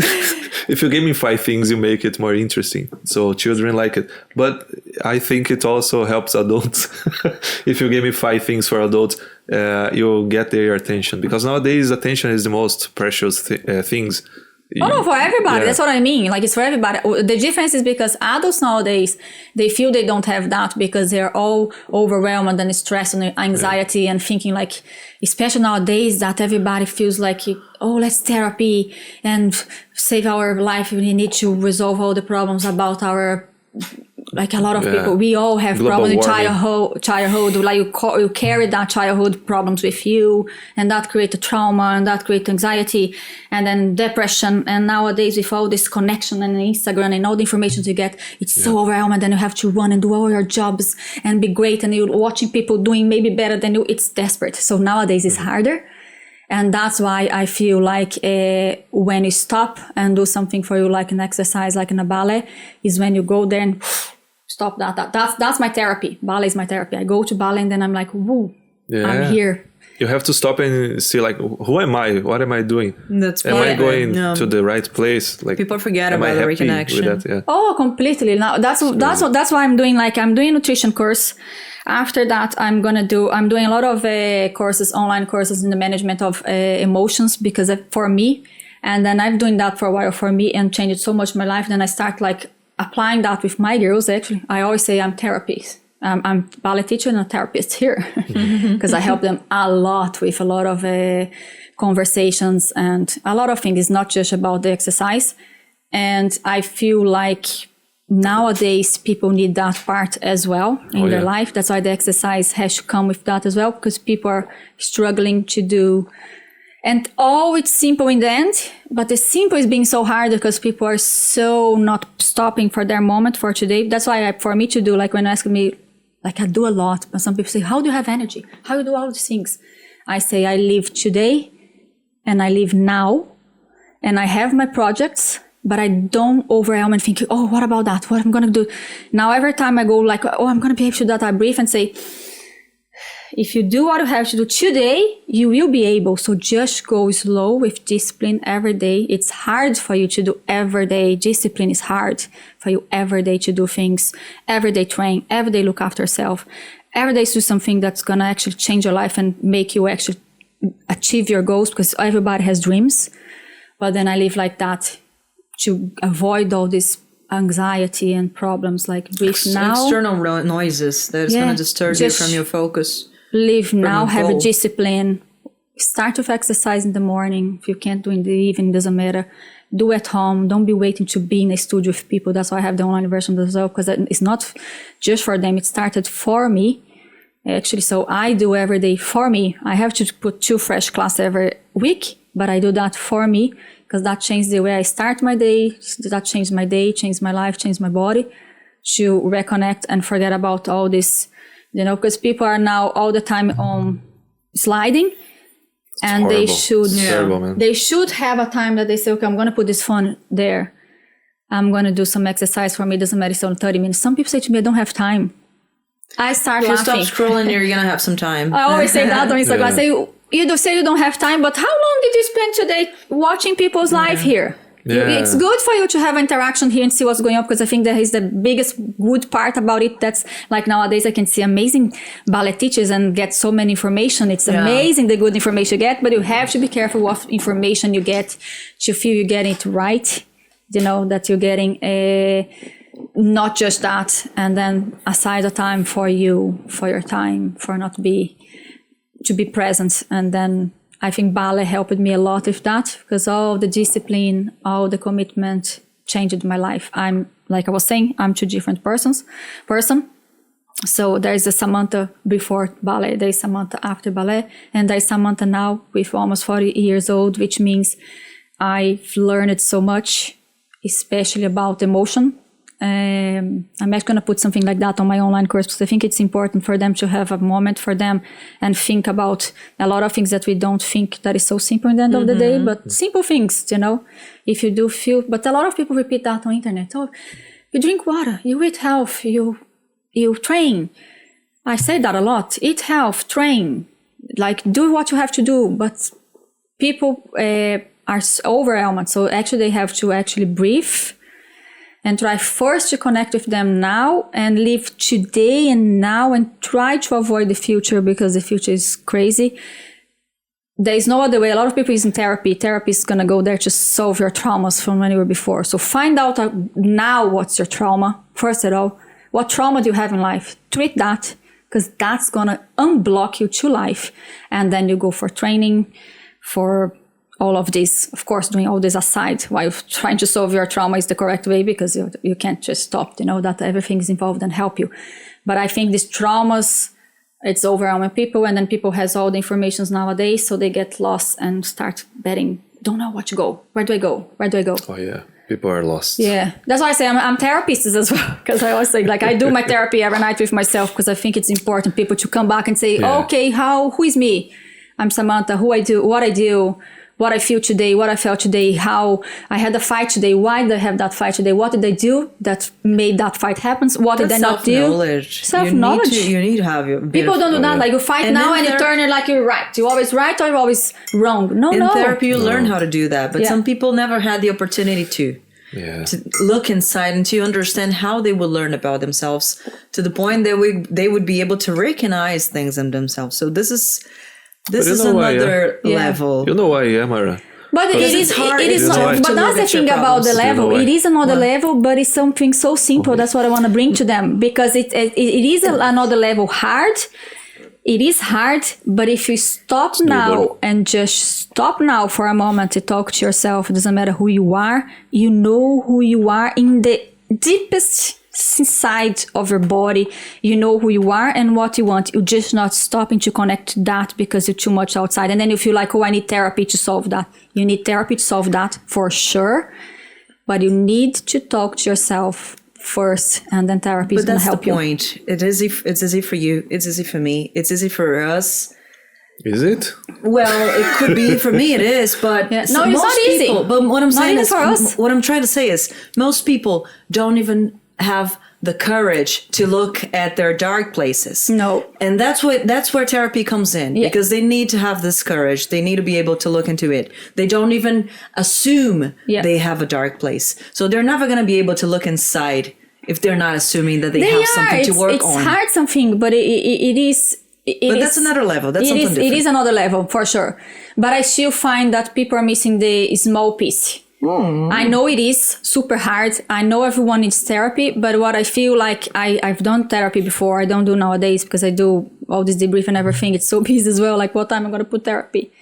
you make it more interesting. So children like it. But I think it also helps adults. If you give me 5 things for adults, you'll get their attention. Because nowadays, attention is the most precious things. Oh no, for everybody. That's what I mean. Like it's for everybody. The difference is because adults nowadays, they feel they don't have that, because they're all overwhelmed and stressed and anxiety and thinking like, especially nowadays, that everybody feels like, oh, let's therapy and save our life. We need to resolve all the problems about our, like a lot of people, we all have Global problems in childhood. Like you carry that childhood problems with you, and that creates a trauma, and that creates anxiety, and then depression. And nowadays, with all this connection and Instagram and all the information you get, it's so overwhelming. And you have to run and do all your jobs and be great, and you're watching people doing maybe better than you. It's desperate. So nowadays, it's harder. And that's why I feel like when you stop and do something for you, like an exercise, like in a ballet, is when you go there and stop that. That's my therapy. Ballet is my therapy. I go to ballet and then I'm like, woo, I'm here. You have to stop and see, like, who am I? What am I doing? That's am I going to the right place? Like, people forget about the reconnection. With that? Yeah. Oh, completely. Now that's why I'm doing a nutrition course. After that, I'm doing a lot of courses, online courses in the management of emotions, because for me, and then I'm doing that for a while for me and changed so much my life. Then I start like applying that with my girls. Actually, I always say I'm therapist. I'm ballet teacher and a therapist here because I help them a lot with a lot of conversations and a lot of things. It's not just about the exercise. And I feel like nowadays people need that part as well in their life. That's why the exercise has to come with that as well, because people are struggling to do. And it's simple in the end, but the simple is being so hard because people are so not stopping for their moment for today. That's why for me to do, like when you ask me, like I do a lot, but some people say, how do you have energy? How do you do all these things? I say, I live today and I live now and I have my projects, but I don't overwhelm and think, oh, what about that? What am I going to do? Now, every time I go like, oh, I'm going to be able to do that, I breathe and say, if you do what you have to do today, you will be able. So just go slow with discipline every day. It's hard for you to do every day. Discipline is hard for you every day to do things. Every day train. Every day look after yourself. Every day do something that's going to actually change your life and make you actually achieve your goals, because everybody has dreams. But then I live like that to avoid all this anxiety and problems, like breathe now. External noises that's going to disturb you from your focus. Live now, have a discipline. Start with exercise in the morning. If you can't do in the evening, doesn't matter. Do at home. Don't be waiting to be in a studio with people. That's why I have the online version as well, because it's not just for them. It started for me, actually. So I do every day for me. I have to put 2 fresh classes every week, but I do that for me because that changes the way I start my day. That changes my day, changes my life, changes my body, to reconnect and forget about all this. Because people are now all the time on sliding, and they should have a time that they say, okay, I'm going to put this phone there. I'm going to do some exercise for me. It doesn't matter, it's only 30 minutes. Some people say to me, I don't have time. I start laughing. If you stop scrolling, you're going to have some time. I always say that on Instagram. I say, you say you don't have time, but how long did you spend today watching people's life here? Yeah. It's good for you to have interaction here and see what's going on, because I think that is the biggest good part about it. That's like nowadays I can see amazing ballet teachers and get so many information. It's amazing the good information you get, but you have to be careful what information you get to feel you're getting it right. That you're getting not just that, and then aside a time for you, for your time, for not to be present. And then I think ballet helped me a lot with that, because all the discipline, all the commitment changed my life. I'm, like I was saying, I'm 2 different person. So there's a Samantha before ballet, there's Samantha after ballet, and there's Samantha now with almost 40 years old, which means I've learned so much, especially about emotion. I'm actually going to put something like that on my online course, because I think it's important for them to have a moment for them and think about a lot of things that we don't think that is so simple in the end of the day, but simple things, if you do feel, but a lot of people repeat that on internet. Oh, you drink water, you eat health, you train. I say that a lot. Eat health, train, like do what you have to do, but people are overwhelmed. So actually they have to actually breathe and try first to connect with them now and live today and now, and try to avoid the future, because the future is crazy. There is no other way. A lot of people use in therapy. Therapy is going to go there to solve your traumas from when you were before. So find out now what's your trauma. First of all, what trauma do you have in life? Treat that, because that's going to unblock you to life. And then you go for training, for all of this, of course, doing all this aside while trying to solve your trauma is the correct way, because you can't just stop, that everything is involved and help you. But I think these traumas, it's overwhelming people, and then people has all the informations nowadays, so they get lost and start betting, don't know what to go. Where do I go? Where do I go? Oh yeah, people are lost. Yeah, that's why I say I'm therapist as well, because I always say, like, I do my therapy every night with myself, because I think it's important people to come back and say, okay, who is me? I'm Samantha, who I do, what I do, what I feel today, what I felt today, how I had a fight today, why did I have that fight today, what did I do that made that fight happen, what did I not do? Self-knowledge. You need to have your... People don't do that. Like you fight and now and you turn it like you're right. You're always right or you're always wrong. No. In therapy, you learn how to do that. But some people never had the opportunity to look inside and to understand how they would learn about themselves to the point that they would be able to recognize things in themselves. So this is another level. You know why, Mara? But it is not. But that's the thing about the level. It is another level, but it's something so simple. That's what I want to bring to them, because it is another level hard. It is hard, but if you stop now and just stop now for a moment to talk to yourself, it doesn't matter who you are. You know who you are in the deepest inside of your body. You know who you are and what you want. You're just not stopping to connect to that because you're too much outside. And then you feel like, oh, I need therapy to solve that. You need therapy to solve that for sure. But you need to talk to yourself first, and then therapy is going to help you. But that's the point. It's easy for you. It's easy for me. It's easy for us. Is it? Well, it could be. For me, it is. But no, it's not easy. But what I'm saying is, for us. what I'm trying to say is, most people don't even have the courage to look at their dark places. No. And that's where therapy comes in, because they need to have this courage. They need to be able to look into it. They don't even assume they have a dark place. So they're never going to be able to look inside if they're not assuming that they have something to work on. It's hard something, but it is... But that's another level. That's something different. It is another level, for sure. But I still find that people are missing the small piece. I know it is super hard. I know everyone needs therapy, but what I feel like I've done therapy before. I don't do nowadays because I do all this debrief and everything. It's so busy as well. Like, what time I'm going to put therapy?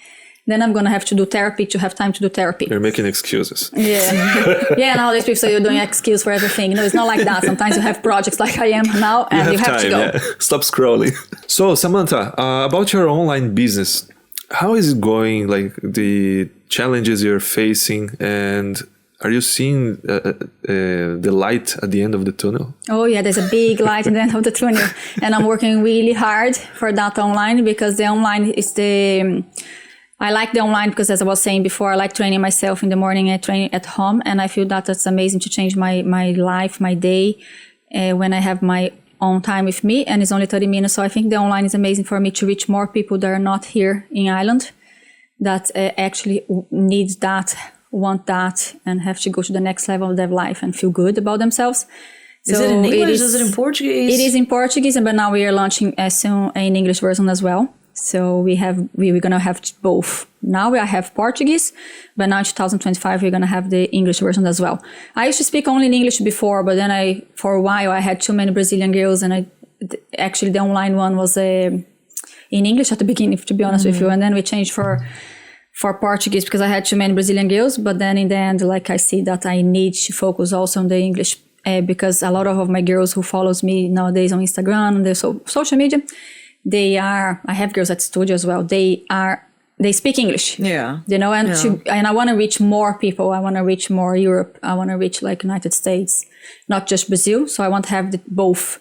Then I'm going to have to do therapy to have time to do therapy. You're making excuses. Yeah. Nowadays people say you're doing excuse for everything. No, it's not like that. Sometimes you have projects like I am now and you have to go. Yeah. Stop scrolling. So Samantha, about your online business, how is it going? Like the challenges you're facing, and are you seeing the light at the end of the tunnel? Oh yeah, there's a big light at the end of the tunnel, and I'm working really hard for that online, because the online is I like the online because, as I was saying before, I like training myself in the morning and training at home, and I feel that that's amazing to change my life, my day, when I have my own time with me, and it's only 30 minutes. So I think the online is amazing for me to reach more people that are not here in Ireland, that actually need that, want that, and have to go to the next level of their life and feel good about themselves. Is it in English? Is it in Portuguese? It is in Portuguese, but now we are launching soon an English version as well. So we're going to have both. Now I have Portuguese, but now in 2025, we're going to have the English version as well. I used to speak only in English before, but then for a while, I had too many Brazilian girls, and actually the online one was in English at the beginning, to be honest with you. And then we changed for Portuguese because I had too many Brazilian girls. But then in the end, like, I see that I need to focus also on the English, because a lot of my girls who follows me nowadays on Instagram and the social media, I have girls at studio as well. They speak English. Yeah. You know, and I want to reach more people. I want to reach more Europe. I want to reach like United States, not just Brazil. So I want to have both.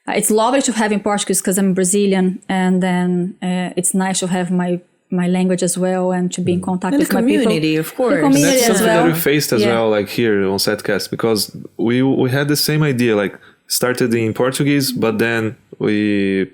It's lovely to have in Portuguese because I'm Brazilian, and then it's nice to have my language as well, and to be in contact with my people. And the community, of course. The community That's something as well. that we faced as well, like here on Setcast, because we had the same idea, like started in Portuguese, but then we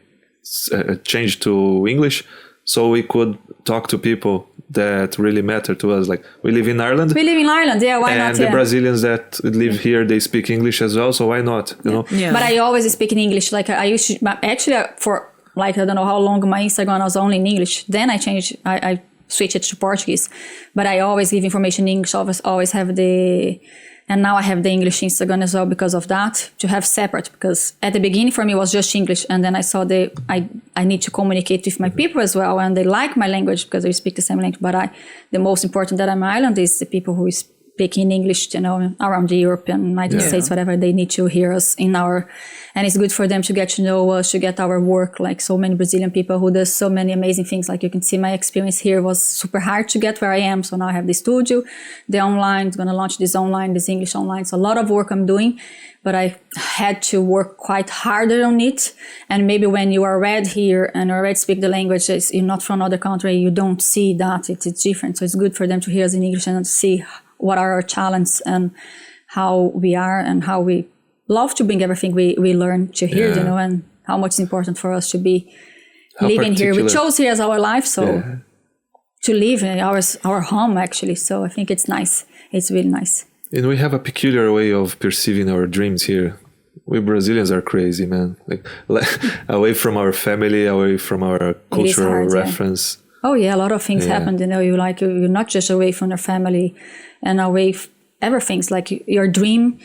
changed to English so we could talk to people that really matter to us. Like, we live in Ireland. Yeah, why not? And the Brazilians that live here, they speak English as well, so why not? You know? Yeah. But I always speak in English. Like, I used to, actually, for like, I don't know how long my Instagram was only in English. Then I changed, I switched it to Portuguese. But I always give information in English, always have and now I have the English Instagram as well because of that, to have separate. Because at the beginning for me it was just English, and then I saw I need to communicate with my people as well, and they like my language because they speak the same language. But the most important that I'm in Ireland is the people who speak English. And then I have the English Instagram as well because of that, to have separate. Because at the beginning for me it was just English, and then I saw I need to communicate with my people as well, and they like my language because they speak the same language. But the most important that I'm in Ireland is the people who speaking English, around Europe and United States, whatever, they need to hear us and it's good for them to get to know us, to get our work, like so many Brazilian people who does so many amazing things. Like you can see my experience here was super hard to get where I am. So now I have the studio, the online, going to launch this English online. So a lot of work I'm doing, but I had to work quite harder on it. And maybe when you are already here and already speak the language, you're not from another country, you don't see that it's different. So it's good for them to hear us in English and to see what are our challenges and how we are and how we love to bring everything we learn to here, and how much it's important for us to be living here. We chose here as our life, so to live in our home, actually. So I think it's nice. It's really nice. And we have a peculiar way of perceiving our dreams here. We Brazilians are crazy, man. Like away from our family, away from our cultural reference. Yeah. Oh yeah, a lot of things happened. You're not just away from your family and away everything's like your dream.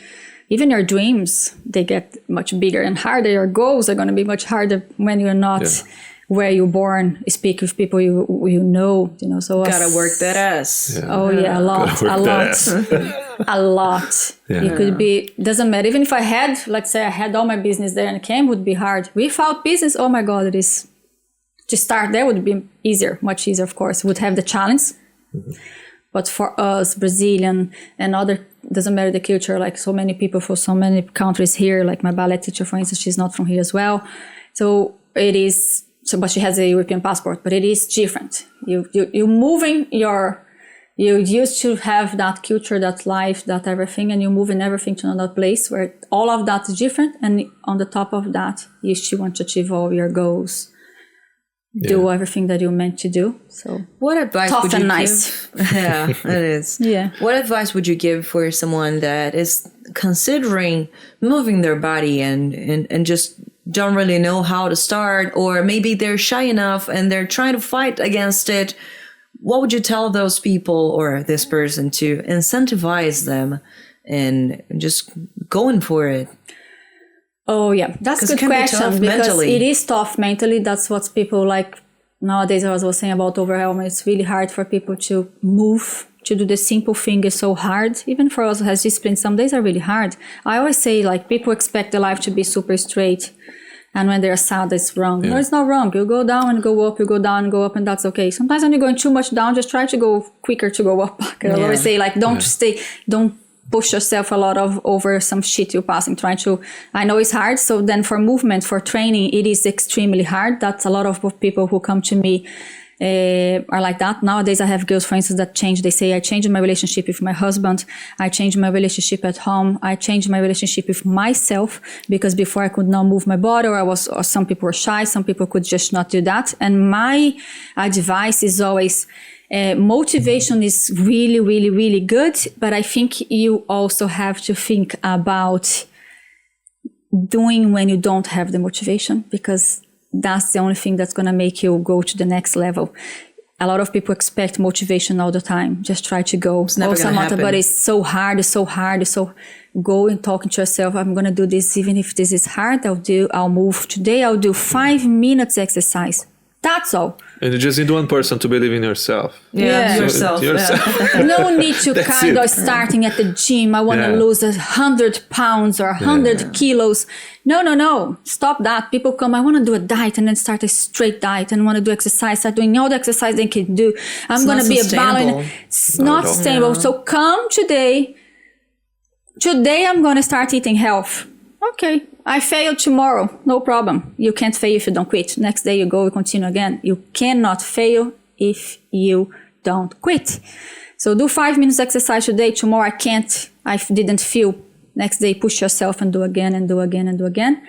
Even your dreams, they get much bigger and harder. Your goals are going to be much harder when you're not where you're born, speak with people you know. So gotta work that ass. Yeah. Oh yeah, a lot. A lot. Yeah. It could be, doesn't matter. Even if let's say I had all my business there and came, would be hard. Without business, oh my God, it is. To start there would be easier, much easier, of course. Would have the challenge. Mm-hmm. But for us, Brazilian and other, doesn't matter the culture, like so many people from so many countries here, like my ballet teacher, for instance, she's not from here as well. So it is, but she has a European passport, but it is different. You're moving you used to have that culture, that life, that everything, and you're moving everything to another place where all of that is different. And on the top of that, you still want to achieve all your goals. Do everything that you're meant to do. So what advice would you give? Yeah, it is. Yeah. What advice would you give for someone that is considering moving their body and just don't really know how to start, or maybe they're shy enough and they're trying to fight against it? What would you tell those people or this person to incentivize them and just going for it? Oh, yeah. That's a good question because it is tough mentally. That's what people like nowadays. As I was saying about overwhelm, it's really hard for people to move, to do the simple thing is so hard. Even for us who has discipline, some days are really hard. I always say, like, people expect their life to be super straight. And when they're sad, it's wrong. Yeah. No, it's not wrong. You go down and go up, you go down and go up, and that's okay. Sometimes when you're going too much down, just try to go quicker to go up. I always say, like, don't push yourself a lot over some shit you're passing, I know it's hard. So then for movement, for training, it is extremely hard. That's a lot of people who come to me are like that. Nowadays, I have girls, for instance, that change. They say, I changed my relationship with my husband. I changed my relationship at home. I changed my relationship with myself because before I could not move my body or some people were shy. Some people could just not do that. And my advice is always, motivation is really, really, really good. But I think you also have to think about doing when you don't have the motivation, because that's the only thing that's going to make you go to the next level. A lot of people expect motivation all the time. Just try to go. It's never going to happen. But it's so hard. So go and talking to yourself. I'm going to do this. Even if this is hard, I'll move. Today, I'll do 5 minutes exercise. That's all. And you just need one person to believe in yourself. Yeah. Yourself. No need to kind of starting at the gym. I want to lose 100 pounds or 100 kilos. No. Stop that. People come, I want to do a diet and then start a straight diet and want to do exercise. Start doing all the exercise they can do. I'm going to be a ballerina. It's not sustainable. So come today. Today I'm going to start eating health. Okay. I failed tomorrow. No problem. You can't fail if you don't quit. Next day you go, you continue again. You cannot fail if you don't quit. So do 5 minutes exercise today. Tomorrow I can't. I didn't feel. Next day push yourself and do again and do again and do again.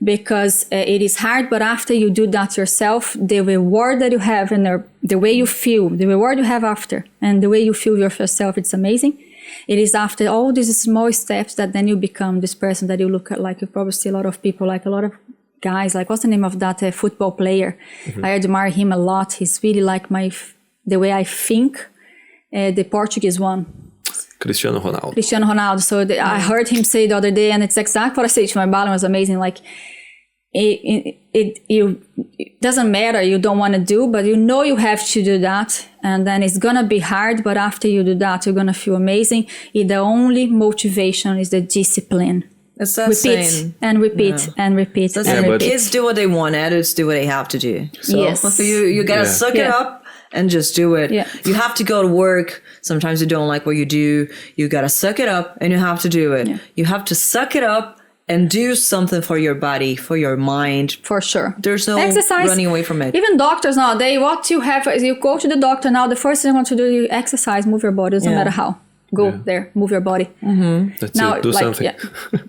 Because it is hard, but after you do that yourself, the reward that you have and the way you feel, the reward you have after, and the way you feel with yourself, it's amazing. It is after all these small steps that then you become this person that you look at. Like you probably see a lot of people, like a lot of guys, like what's the name of that football player? Mm-hmm. I admire him a lot. He's really like the way I think, the Portuguese one. Cristiano Ronaldo. So I heard him say the other day, and it's exactly what I said to my ballet. It was amazing. Like, it doesn't matter, you don't want to do, but you know you have to do that, and then it's gonna be hard, but after you do that, you're gonna feel amazing. The only motivation is the discipline. It's that repeat saying. and repeat and repeat That's and like repeat. kids do what they want, adults do what they have to do. So Yes. you gotta suck it up and just do it. Yeah. You have to go to work. Sometimes you don't like what you do. You gotta suck it up and you have to do it. Yeah. You have to suck it up and do something for your body, for your mind. For sure. There's no exercise, running away from it. Even doctors nowadays, what you have is you go to the doctor now, the first thing you want to do, you exercise, move your body, doesn't matter how. Go there, move your body. That's Now, it. Do something.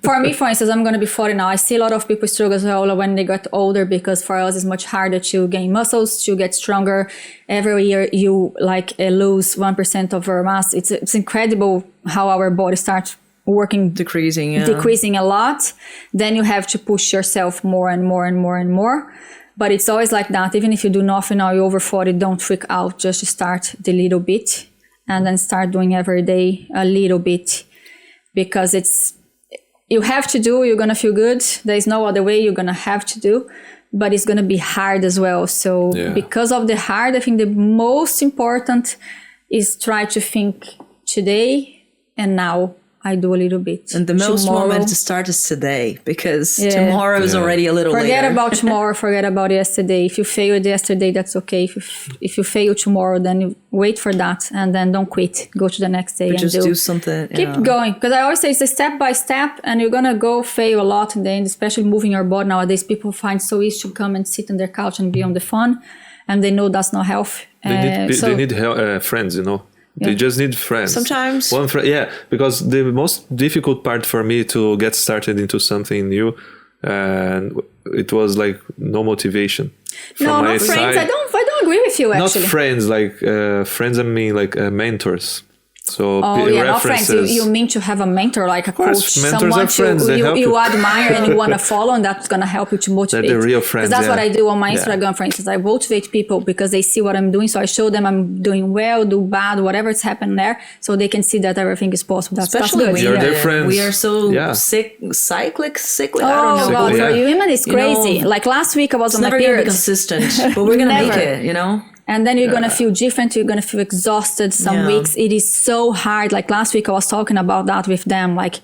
For me, for instance, I'm going to be 40 now. I see a lot of people struggle as well when they get older, because for us it's much harder to gain muscles, to get stronger. Every year you lose 1% of our mass. It's incredible how our body starts working decreasing a lot. Then you have to push yourself more and more and more and more. But it's always like that. Even if you do nothing now, you're over 40, don't freak out. Just start the little bit. And then start doing every day a little bit, because you have to do, you're going to feel good. There's no other way, you're going to have to do, but it's going to be hard as well. So because of the hard, I think the most important is try to think today and now. I do a little bit. And the most moment to start is today, because tomorrow is already a little Forget later. about tomorrow, forget about yesterday. If you failed yesterday, that's okay. If you fail tomorrow, then you wait for that and then don't quit. Go to the next day and just do something. Keep going. Because I always say it's a step by step, and you're going to go fail a lot in the end, especially moving your body nowadays. People find so easy to come and sit on their couch and be on the phone, and they know that's not health. They need friends, you know. They just need friends. Sometimes. One friend, because the most difficult part for me to get started into something new, and it was like no motivation. No, not friends. I don't agree with you, actually. Not friends, friends. I mean, mentors. So not friends. You mean to have a mentor, like a coach, someone you admire and you want to follow, and that's going to help you to motivate. They're the real friends. Because that's what I do on my Instagram, for instance. I motivate people because they see what I'm doing. So I show them I'm doing well, do bad, whatever's happened there, so they can see that everything is possible. Especially that's you're their friends. We are so cyclic. Oh, I don't know. God, for women it's crazy. Like last week I was on my period. It's never going to be consistent, but we're going to make it, you know? And then you're going to feel different. You're going to feel exhausted some weeks. It is so hard. Like last week I was talking about that with them. Like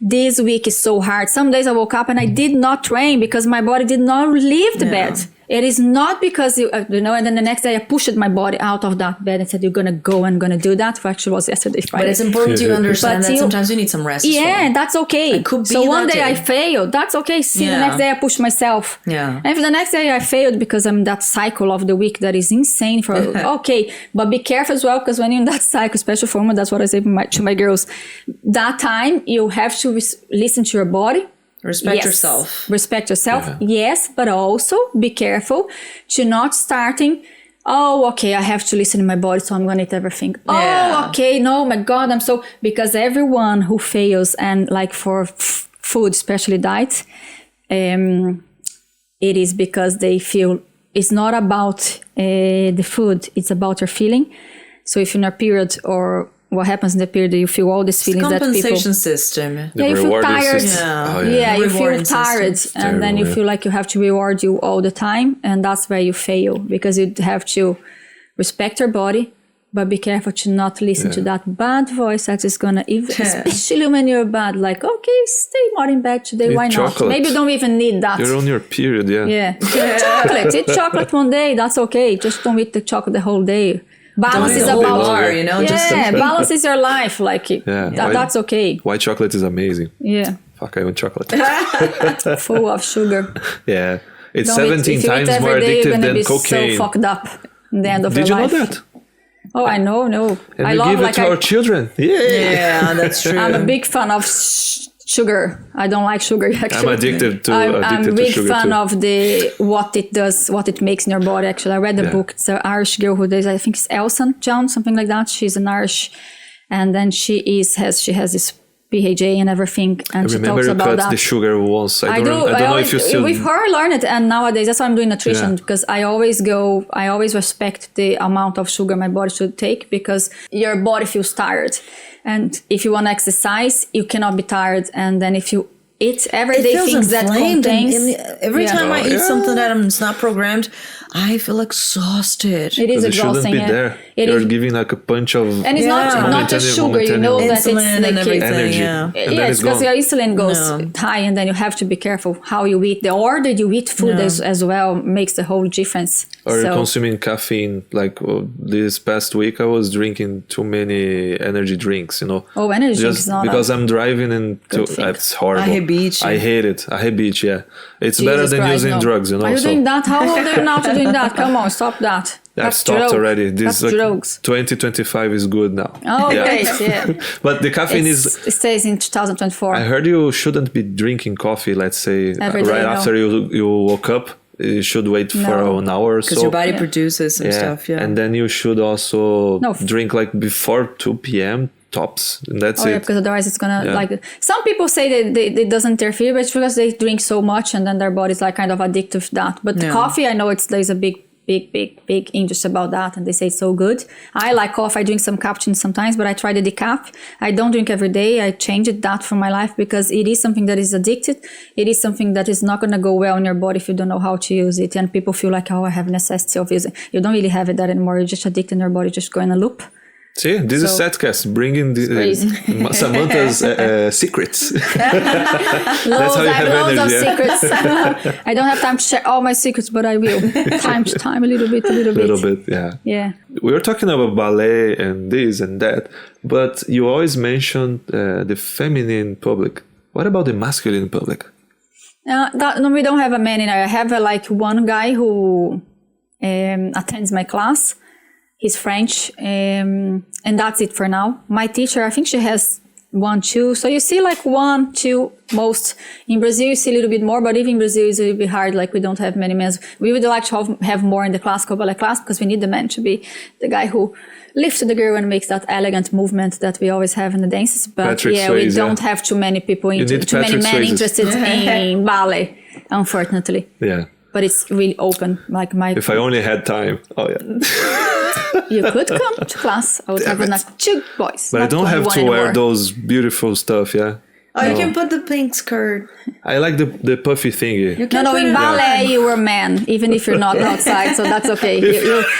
this week is so hard. Some days I woke up and I did not train because my body did not leave the bed. It is not because, and then the next day I pushed my body out of that bed and said, you're going to go and going to do that. For actually was yesterday, Friday. But it's important to understand that sometimes you need some rest. Yeah, that's okay. So one day I failed. That's okay. See, the next day I pushed myself. Yeah. And if the next day I failed because I'm that cycle of the week that is insane for, okay. But be careful as well, because when you're in that cycle, especially for women, that's what I say to my girls. That time you have to listen to your body. Respect yourself. Respect yourself, yes, but also be careful to not starting, okay, I have to listen to my body, so I'm going to eat everything. Okay, no, my God, because everyone who fails, and like for food, especially diet, it is because they feel it's not about the food, it's about your feeling. So if you're in a period or what happens in the period, you feel all these feelings that people... compensation system. You feel tired. You feel tired. And then you feel like you have to reward you all the time. And that's where you fail, because you have to respect your body, but be careful to not listen to that bad voice that is going to, especially when you're bad, like, okay, stay more in bed today, why not? Maybe you don't even need that. You're on your period, Eat chocolate one day, that's okay. Just don't eat the chocolate the whole day. Balance is about balance is your life. That's okay. White chocolate is amazing. Yeah. Fuck, I want chocolate. Full of sugar. Yeah. It's 17 times more addictive than cocaine. So fucked up in the end of your life. Did you know that? Oh, I know. And we give it to our children. Yeah, that's true. I'm a big fan of sugar. I don't like sugar, actually. I'm addicted to I'm a big sugar fan too. of what it does, what it makes in your body. Actually, I read the book. It's an Irish girl who does, I think it's Elsa John, something like that. She's an Irish, and then she has this PhD and everything, and she talks about that. I remember you cut the sugar once. I don't know if you still... With her, I learned it, and nowadays that's why I'm doing nutrition, because I always respect the amount of sugar my body should take, because your body feels tired. And if you want to exercise, you cannot be tired. And then if you eat everyday things that contains. Every time I eat something that it's not programmed, I feel exhausted. It is It shouldn't exhausting. be there. You're giving like a punch of And it's not just sugar, you know, that it's Insulin like and everything, energy. yeah. It's because your insulin goes high, and then you have to be careful how you eat. The order you eat food as well makes the whole difference. Or you're consuming caffeine. Like this past week, I was drinking too many energy drinks, you know. Oh, energy drinks is not because I'm driving and it's horrible. I hate beach. I hate it. I hate beach, yeah. It's Jesus better than Christ, using no. drugs, you know. Are you doing that? How old are you now to doing that? Come on, stop that. I've stopped already. That's drugs. 2025 is good now. Oh, great, yeah. But the caffeine It stays in 2024. I heard you shouldn't be drinking coffee, let's say, Every day, right after you woke up. You should wait for an hour or so. Because your body produces some stuff, And then you should also drink like before 2 p.m. tops. And that's it. Yeah, because otherwise it's gonna like. Some people say that it doesn't interfere, but it's because they drink so much and then their body's like kind of addicted to that. But coffee, I know there's a big industry about that, and they say it's so good. I like coffee. I drink some cappuccino sometimes, but I try the decaf. I don't drink every day. I changed that for my life because it is something that is addicted. It is something that is not going to go well in your body if you don't know how to use it. And people feel like, oh, I have necessity of using it. You don't really have it that anymore. You're just addicted and your body just go in a loop. See, this is Setcast, bringing Samantha's secrets. That's how you have loads energy. Of secrets. I don't have time to share all my secrets, but I will. Time to time, a little bit. Yeah. We were talking about ballet and this and that, but you always mentioned the feminine public. What about the masculine public? No, we don't have a man in there. I have one guy who attends my class. He's French, and that's it for now. My teacher, I think she has 1, 2. So you see 1, 2 most. In Brazil, you see a little bit more, but even in Brazil, it's a little bit hard. We don't have many men. We would like to have more in the classical ballet class because we need the man to be the guy who lifts the girl and makes that elegant movement that we always have in the dances. But we don't have too many people, too many men interested in ballet, unfortunately. Yeah. But it's really open. If I only had time. Oh, yeah. You could come to class. I would have enough 2 boys. But I don't have to wear those beautiful stuff, yeah? Oh, you can put the pink skirt. I like the puffy thingy. No, in ballet you were a man, even if you're not outside, so that's okay.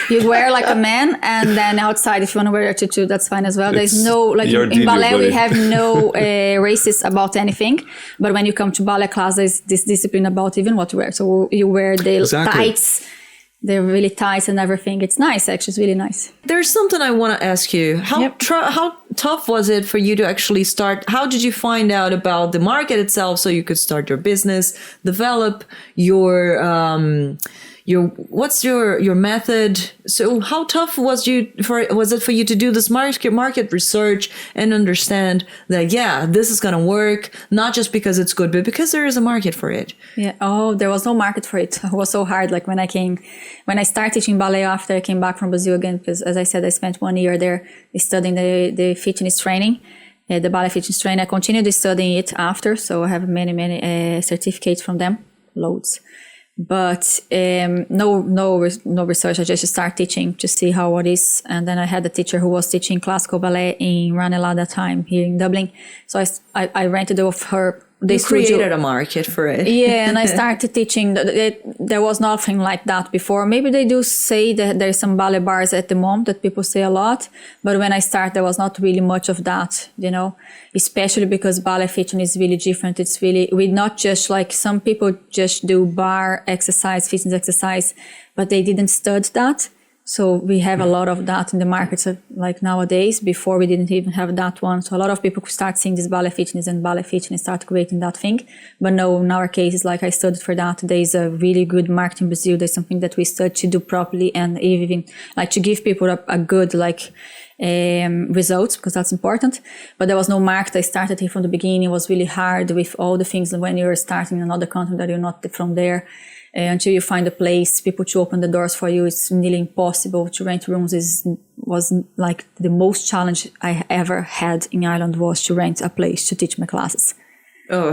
You wear like a man, and then outside, if you want to wear a tutu, that's fine as well. There's no, in ballet, we have no races about anything. But when you come to ballet class, there's this discipline about even what to wear. So you wear the tights. They're really tight and everything. It's nice, actually. It's really nice. There's something I want to ask you. How tough was it for you to actually start? How did you find out about the market itself so you could start your business, develop your what's your method? So how tough was it for you to do this market research and understand that this is gonna work, not just because it's good, but because there is a market for it? Yeah. Oh, there was no market for it. It was so hard. When I started teaching ballet after I came back from Brazil again, because as I said, I spent 1 year there studying the fitness training, the ballet fitness training. I continued studying it after, so I have many certificates from them, loads. But no research. I just started teaching to see how it is. And then I had a teacher who was teaching classical ballet in Ranelagh at that time here in Dublin. So I rented off her. They created a market for it. Yeah, and I started teaching. There was nothing like that before. Maybe they do say that there's some ballet bars at the moment that people say a lot. But when I started, there was not really much of that, especially because ballet fitness is really different. It's really, we not just some people just do bar exercise, fitness exercise, but they didn't study that. So we have a lot of that in the markets nowadays. Before we didn't even have that one. So a lot of people could start seeing this ballet fitness and ballet fitness start creating that thing. But no, in our case, I studied for that. There's a really good market in Brazil. There's something that we studied to do properly and even to give people a good results, because that's important. But there was no market. I started here from the beginning. It was really hard with all the things when you're starting in another country that you're not from there. Until you find a place, people to open the doors for you, it's nearly impossible. To rent rooms was the most challenge I ever had in Ireland was to rent a place to teach my classes. Oh,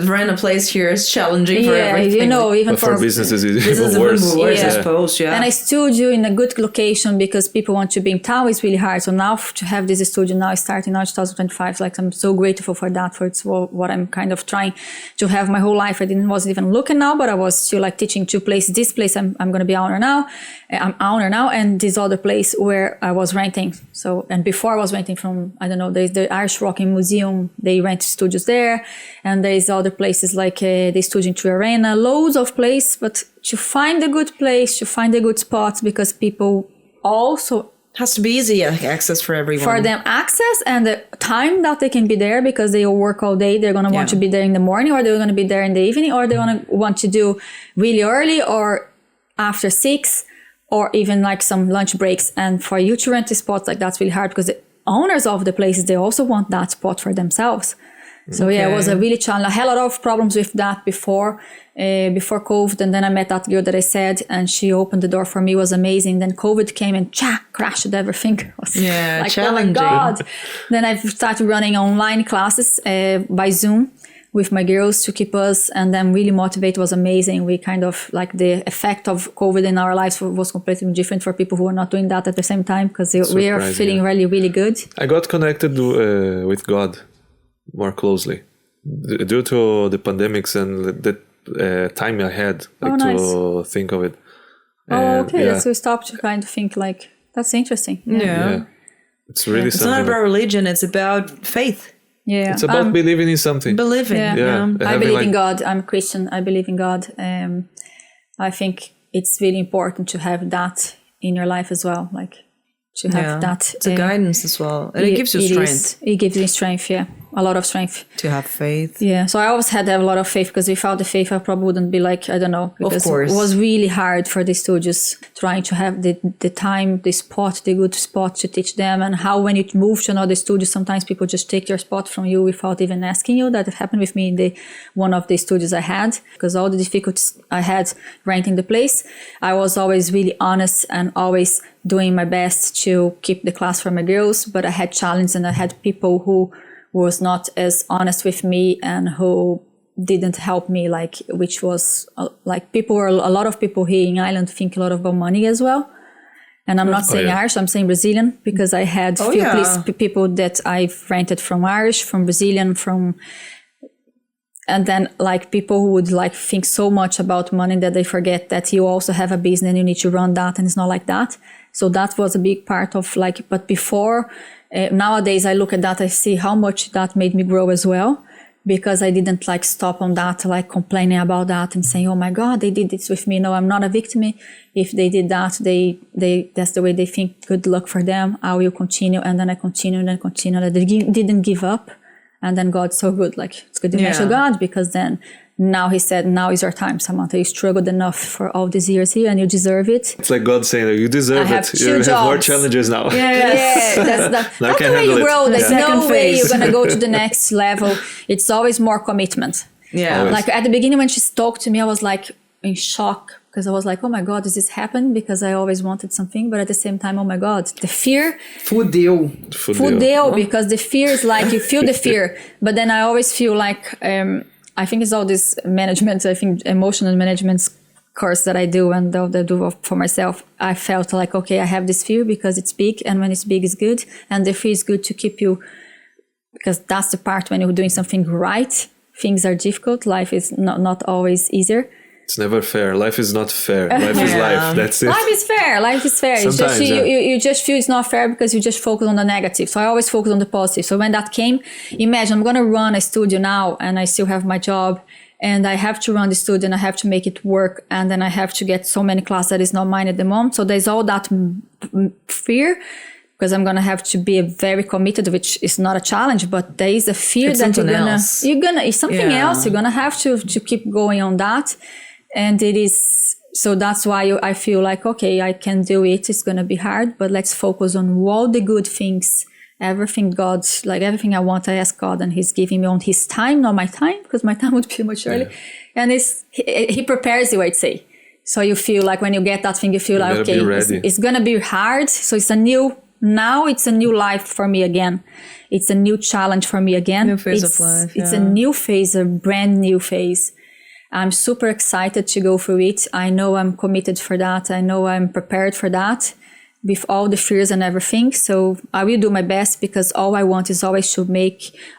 rent a place here is challenging for everything. You know, even for businesses, it's business even worse. I suppose. Yeah, and a studio in a good location because people want to be in town is really hard. So now to have this studio now starting now 2025, like I'm so grateful for that. For it's what I'm kind of trying to have my whole life. Wasn't even looking now, but I was still like teaching 2 places. This place I'm going to be owner now. I'm owner now, and this other place where I was renting. So and before I was renting from there's the Irish Rocking Museum. They rent studios there. And there's other places like the studio in Tree Arena, loads of places. But to find a good place, to find a good spot, because people also has to be easy access for everyone. For them, access and the time that they can be there, because they will work all day. They're going to want to be there in the morning, or they're going to be there in the evening, or they're going to want to do really early or after 6, or even like some lunch breaks. And for you to rent a spot like that's really hard, because the owners of the places, they also want that spot for themselves. So it was a really challenge. I had a lot of problems with that before COVID, and then I met that girl that I said, and she opened the door for me. It was amazing. Then COVID came and crashed everything. It was like, challenging. Oh my God. Then I started running online classes by Zoom with my girls to keep us, and then really motivate was amazing. We kind of like the effect of COVID in our lives was completely different for people who are not doing that at the same time, because we are feeling really, really good. I got connected with God more closely due to the pandemics and the time I had to think of it. So we stopped to kind of think like, that's interesting. Yeah. It's really it's not about religion, it's about faith. Yeah, it's about believing in something. Believing. I believe in God. I'm a Christian. I believe in God. I think it's really important to have that in your life as well. Like to have that. It's a guidance as well. And it gives you strength. It gives you strength, a lot of strength. To have faith. Yeah, so I always had to have a lot of faith, because without the faith, I probably wouldn't be like, I don't know. Because of course. It was really hard for the studios trying to have the time, the spot, the good spot to teach them. And how when you move to another studio, sometimes people just take your spot from you without even asking you. That happened with me in one of the studios I had, because all the difficulties I had renting the place, I was always really honest and always doing my best to keep the class for my girls. But I had challenges, and I had people who was not as honest with me and who didn't help me, which was like a lot of people here in Ireland think a lot about money as well. And I'm not saying Irish, I'm saying Brazilian, because I had people that I've rented from Irish, from Brazilian, and then like people who would like think so much about money that they forget that you also have a business and you need to run that, and it's not like that. So that was a big part of but before, nowadays I look at that, I see how much that made me grow as well, because I didn't stop on that, complaining about that and saying, oh my God, they did this with me. No, I'm not a victim. If they did that, that's the way they think. Good luck for them. I will continue. And then I continued and continued. I didn't give up. And then God's so good. It's good to mention God, because then now he said, now is your time, Samantha. You struggled enough for all these years here and you deserve it. It's like God saying, you deserve it. You have more challenges now. That's the way you grow. There's no way you're going to go to the next level. It's always more commitment. Yeah. Always. At the beginning when she talked to me, I was in shock, because I was like, oh my God, does this happen? Because I always wanted something. But at the same time, oh my God, the fear. Fudeu, because the fear is you feel the fear. But then I always feel I think it's all this management, I think emotional management course that I do and that I do for myself. I felt okay, I have this fear because it's big, and when it's big, it's good. And the fear is good to keep you, because that's the part when you're doing something right. Things are difficult. Life is not always easier. It's never fair. Life is not fair. Life is life. That's it. Life is fair. Sometimes, it's just you just feel it's not fair because you just focus on the negative. So I always focus on the positive. So when that came, imagine I'm going to run a studio now and I still have my job and I have to run the studio and I have to make it work. And then I have to get so many classes that is not mine at the moment. So there's all that fear, because I'm going to have to be very committed, which is not a challenge, but there is a fear it's that it's something else. You're going to have to keep going on that. And it is, so that's why I feel okay, I can do it. It's going to be hard, but let's focus on all the good things, everything God's, everything I want, I ask God, and he's giving me on his time, not my time, because my time would be much early. And he prepares you, I'd say. So you feel when you get that thing, you feel okay, it's going to be hard. So it's a new now it's a new life for me again. It's a new challenge for me again. New phase of life. It's a new phase, a brand new phase. I'm super excited to go through it. I know I'm committed for that. I know I'm prepared for that with all the fears and everything. So I will do my best, because all I want is always to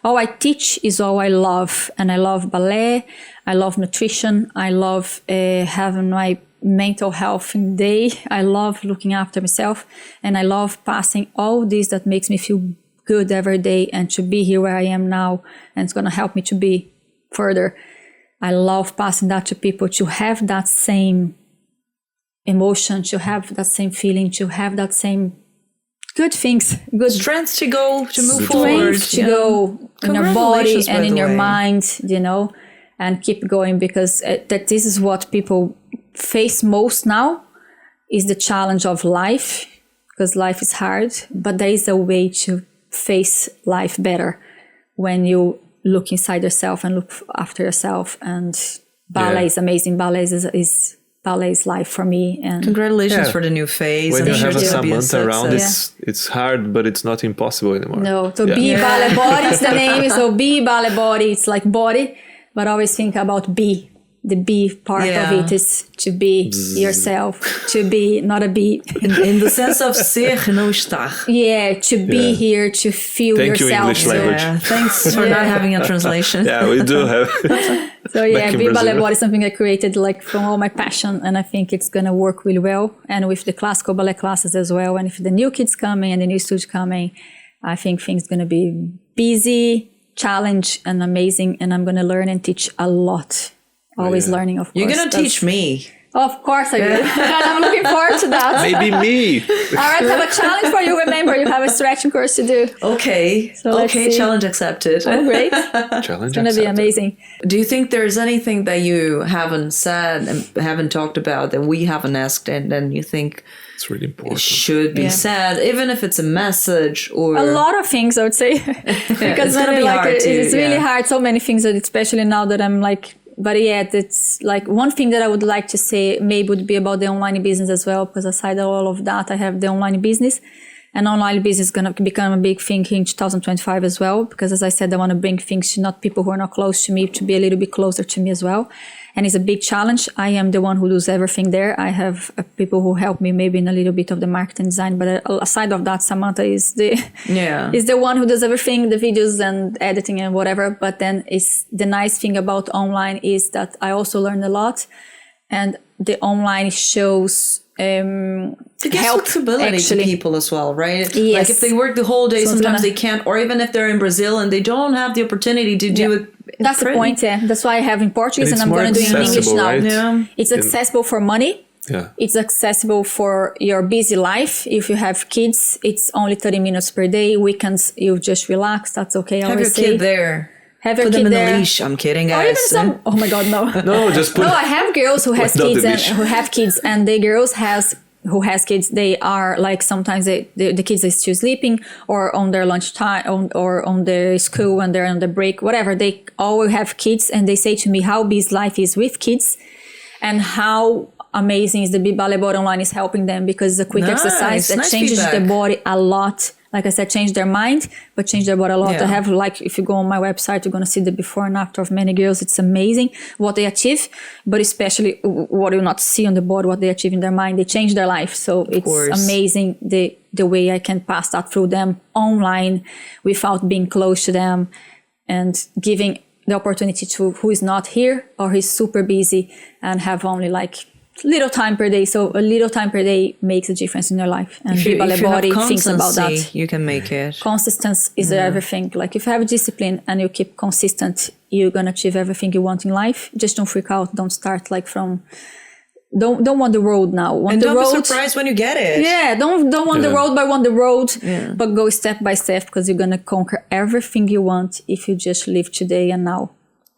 all I teach is all I love. And I love ballet. I love nutrition. I love having my mental health in day. I love looking after myself. And I love passing all this that makes me feel good every day, and to be here where I am now. And it's going to help me to be further. I love passing that to people, to have that same emotion, to have that same feeling, to have that same good things, good strength to go, to move forward. Strength to go in your body and in your mind, you know, and keep going, because that this is what people face most now, is the challenge of life, because life is hard, but there is a way to face life better when you look inside yourself and look after yourself. And ballet is amazing. Ballet is life for me. And congratulations for the new phase. When you have a Samantha around, it's hard, but it's not impossible anymore. No, so be ballet body is the name. So be ballet body. It's like body, but always think about be. The be part of it is to be yourself, to be not a be. In the sense of ser, no estar. Yeah, to be here, to feel Thank yourself. you, English language. Yeah, thanks for not having a translation. Yeah, we do have. So yeah, in Be Ballet Brazil. Body is something I created like from all my passion, and I think it's gonna work really well. And with the classical ballet classes as well, and if the new kids coming and the new students coming, I think things gonna be busy, challenge, and amazing. And I'm gonna learn and teach a lot. Always learning, of course. You're going to teach me. Of course I will. And I'm looking forward to that. Maybe me. All right, I have a challenge for you. Remember, you have a stretching course to do. Okay. let's see. Challenge accepted. Oh, great. Challenge It's going to be amazing. Do you think there's anything that you haven't said and haven't talked about that we haven't asked, and then you think It's really important. should be said, even if it's a message or... A lot of things, I would say. Because gonna be hard it's really hard. So many things, that especially now that I'm like... But yeah, it's like one thing that I would like to say maybe would be about the online business as well, because aside of all of that, I have the online business, and online business is going to become a big thing in 2025 as well. Because as I said, I want to bring things to not people who are not close to me, to be a little bit closer to me as well. And it's a big challenge. I am the one who does everything there. I have people who help me maybe in a little bit of the marketing design. But aside of that, Samantha is the one who does everything, the videos and editing and whatever. But then it's the nice thing about online is that I also learned a lot. And the online shows to give help flexibility to people as well, right? Yes. Like if they work the whole day, sometimes they can't, or even if they're in Brazil and they don't have the opportunity to do it. That's the point, That's why I have in Portuguese and I'm going to do it in English now. Right? Yeah. It's accessible for money. Yeah. It's accessible for your busy life. If you have kids, it's only 30 minutes per day. Weekends, you just relax. That's okay. Have your kid there. Have your Put kid them in there. a leash. I'm kidding, Or guys. even some, oh my God, no. No, just put. No, I have girls who has Without the kids and leash. who have kids, and the girls who has kids, they are like sometimes the kids are still sleeping or on their lunchtime or on their school when they're on the break, whatever. They all have kids, and they say to me how busy life is with kids and how amazing is the Ballet Body Online is helping them, because it's a quick exercise that changes the body a lot. Like I said, change their mind, but change their body a lot. I have, like, if you go on my website, you're going to see the before and after of many girls. It's amazing what they achieve, but especially what you not see on the board, what they achieve in their mind. They change their life. So it's amazing the way I can pass that through them online without being close to them, and giving the opportunity to who is not here or who's super busy and have only like little time per day. So a little time per day makes a difference in your life. And if you Body have thinks about that. You can make it. Consistency is everything. Like if you have discipline and you keep consistent, you're going to achieve everything you want in life. Just don't freak out. Don't start like from... Don't want the road now. Want and the don't road, be surprised when you get it. Yeah, don't want the road, but want the road. Yeah. But go step by step, because you're going to conquer everything you want if you just live today and now.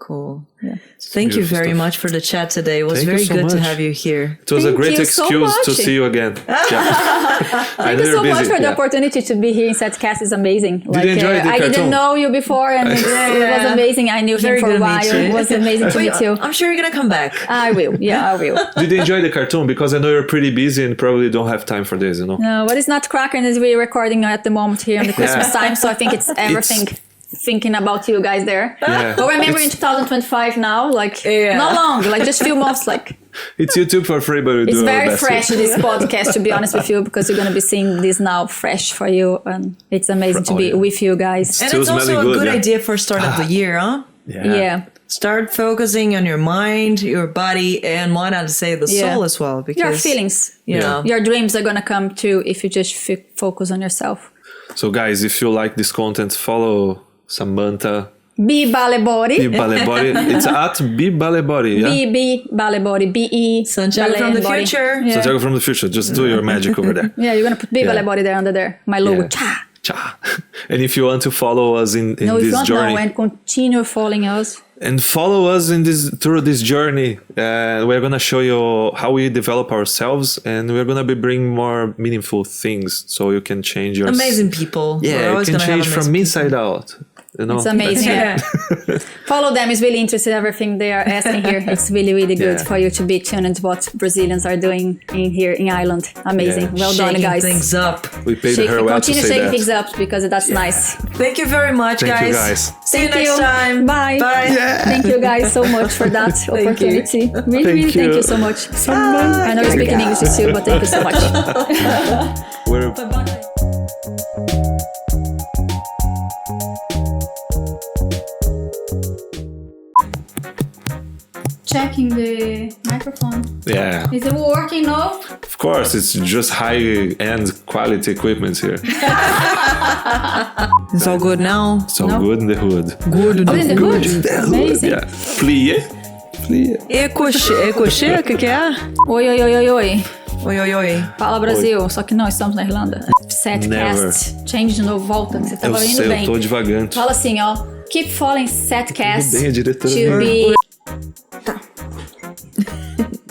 Cool. Yeah. Thank you Beautiful very stuff. much for the chat today. It was Thank you very so good to much. have you here. It was Thank a great you so excuse to much. see you again. Yeah. Thank you so much for the opportunity to be here in Setcast. It's amazing. Did you enjoy the I cartoon? didn't know you before, and it was amazing. I knew Very him for good a to meet while. you. It was amazing to meet you. I'm sure you're going to come back. I will. Yeah, I will. Did you enjoy the cartoon? Because I know you're pretty busy and probably don't have time for this, you know? No, but it's not cracking as we're recording at the moment here in the Christmas time. So I think it's everything thinking about you guys there. Yeah. But remember in 2025 now, like not long, like just few months, like It's YouTube for free, but we it's do our very best. fresh this podcast, to be honest with you, because you're going to be seeing this now fresh for you, and it's amazing to be with you guys. And Still it's also a smelling good good, yeah. idea for start of the year, huh? Yeah. Start focusing on your mind, your body, and why not say the soul as well? Because Your feelings, you know. your dreams are going to come too if you just focus on yourself. So guys, if you like this content, follow Samantha Be Ballet Body. Ballet Body. It's at Ballet Body, yeah? B Ballet Body. B-E. Santiago Ballet from the Body. future. Yeah. Santiago from the future. Just do your magic over there. Yeah, you're going to put B Ballet Body there under there. My logo. Yeah. Cha. Cha. And if you want to follow us in No, if you this want journey, now and continue following us. and follow us in this through this journey, we're gonna show you how we develop ourselves, and we're gonna be bringing more meaningful things so you can change your Amazing people. We're Yeah, you always can gonna have change from amazing inside out. You know, It's amazing. Yeah. Follow them. It's really interesting, everything they are asking here. It's really, really good Yeah. for you to be tuned into what Brazilians are doing in here in Ireland. Amazing. Yeah. Well done, Shaking guys. things up. We paid her well to Continue say shaking that. things up because that's nice. Thank you very much, Thank guys. you, guys. See you Thank next you. time. Bye. Bye. Thank you guys so much for that opportunity. Really, really thank you so much. I know you speak in English too, but thank you so much. We're Checking the microphone. yeah, Is it working now? of course, it's just high-end quality equipment here. It's all good now. So No. good in the hood. Good. Good in the hood. Amazing. Yeah, plie. E coxê, o que é? Oi, oi, oi, oi, oi. Oi, oi, oi. Fala Brasil, só que não estamos na Irlanda. Setcast. Change de novo, volta. Você Eu tava indo sei, bem. eu tô devagando. Fala assim, ó. Keep following Setcast Tudo bem, a diretora to mesmo. be...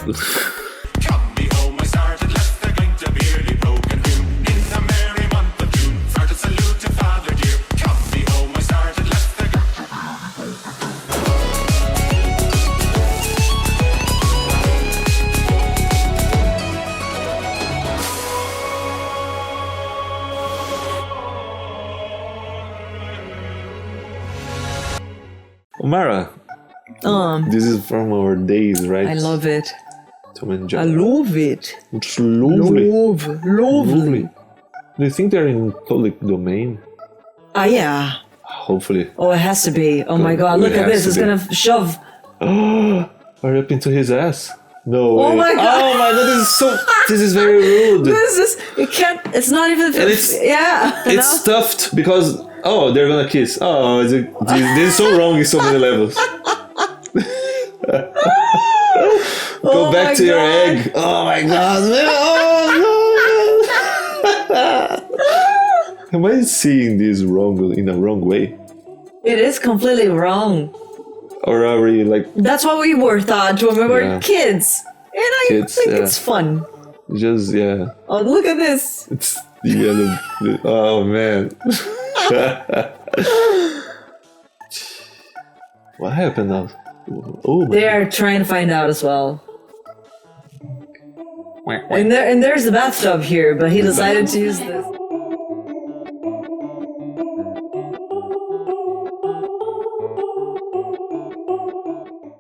Come me home, I started left the glint of beardly broken June. In the merry month of June, started salute to Father dear. Come me home, I started left the Mara, this is from our days, right? I love it. To enjoy. I love it. It's lovely. Lovely. Do you think they're in public domain? Ah, yeah. Hopefully. Oh, it has to be. Oh my God, look It at has this. to It's be. gonna shove. Are you up into his ass? No Oh way. my God. Oh my God, this is very rude. This is, it can't, it's not even, And it's- yeah. It's no? stuffed because, they're gonna kiss. Oh, this is so wrong in so many levels. Go back my to your God. egg. Oh my God. Oh, no. Am I seeing this wrong in a wrong way? It is completely wrong. Or are we like That's what we were taught when we were Yeah. kids. And I Kids, think yeah. it's fun. just, yeah. Oh, look at this. It's, yeah, oh man. What happened now? Oh, my They're trying to find out as well. And there's the bathtub here, but he decided to use this.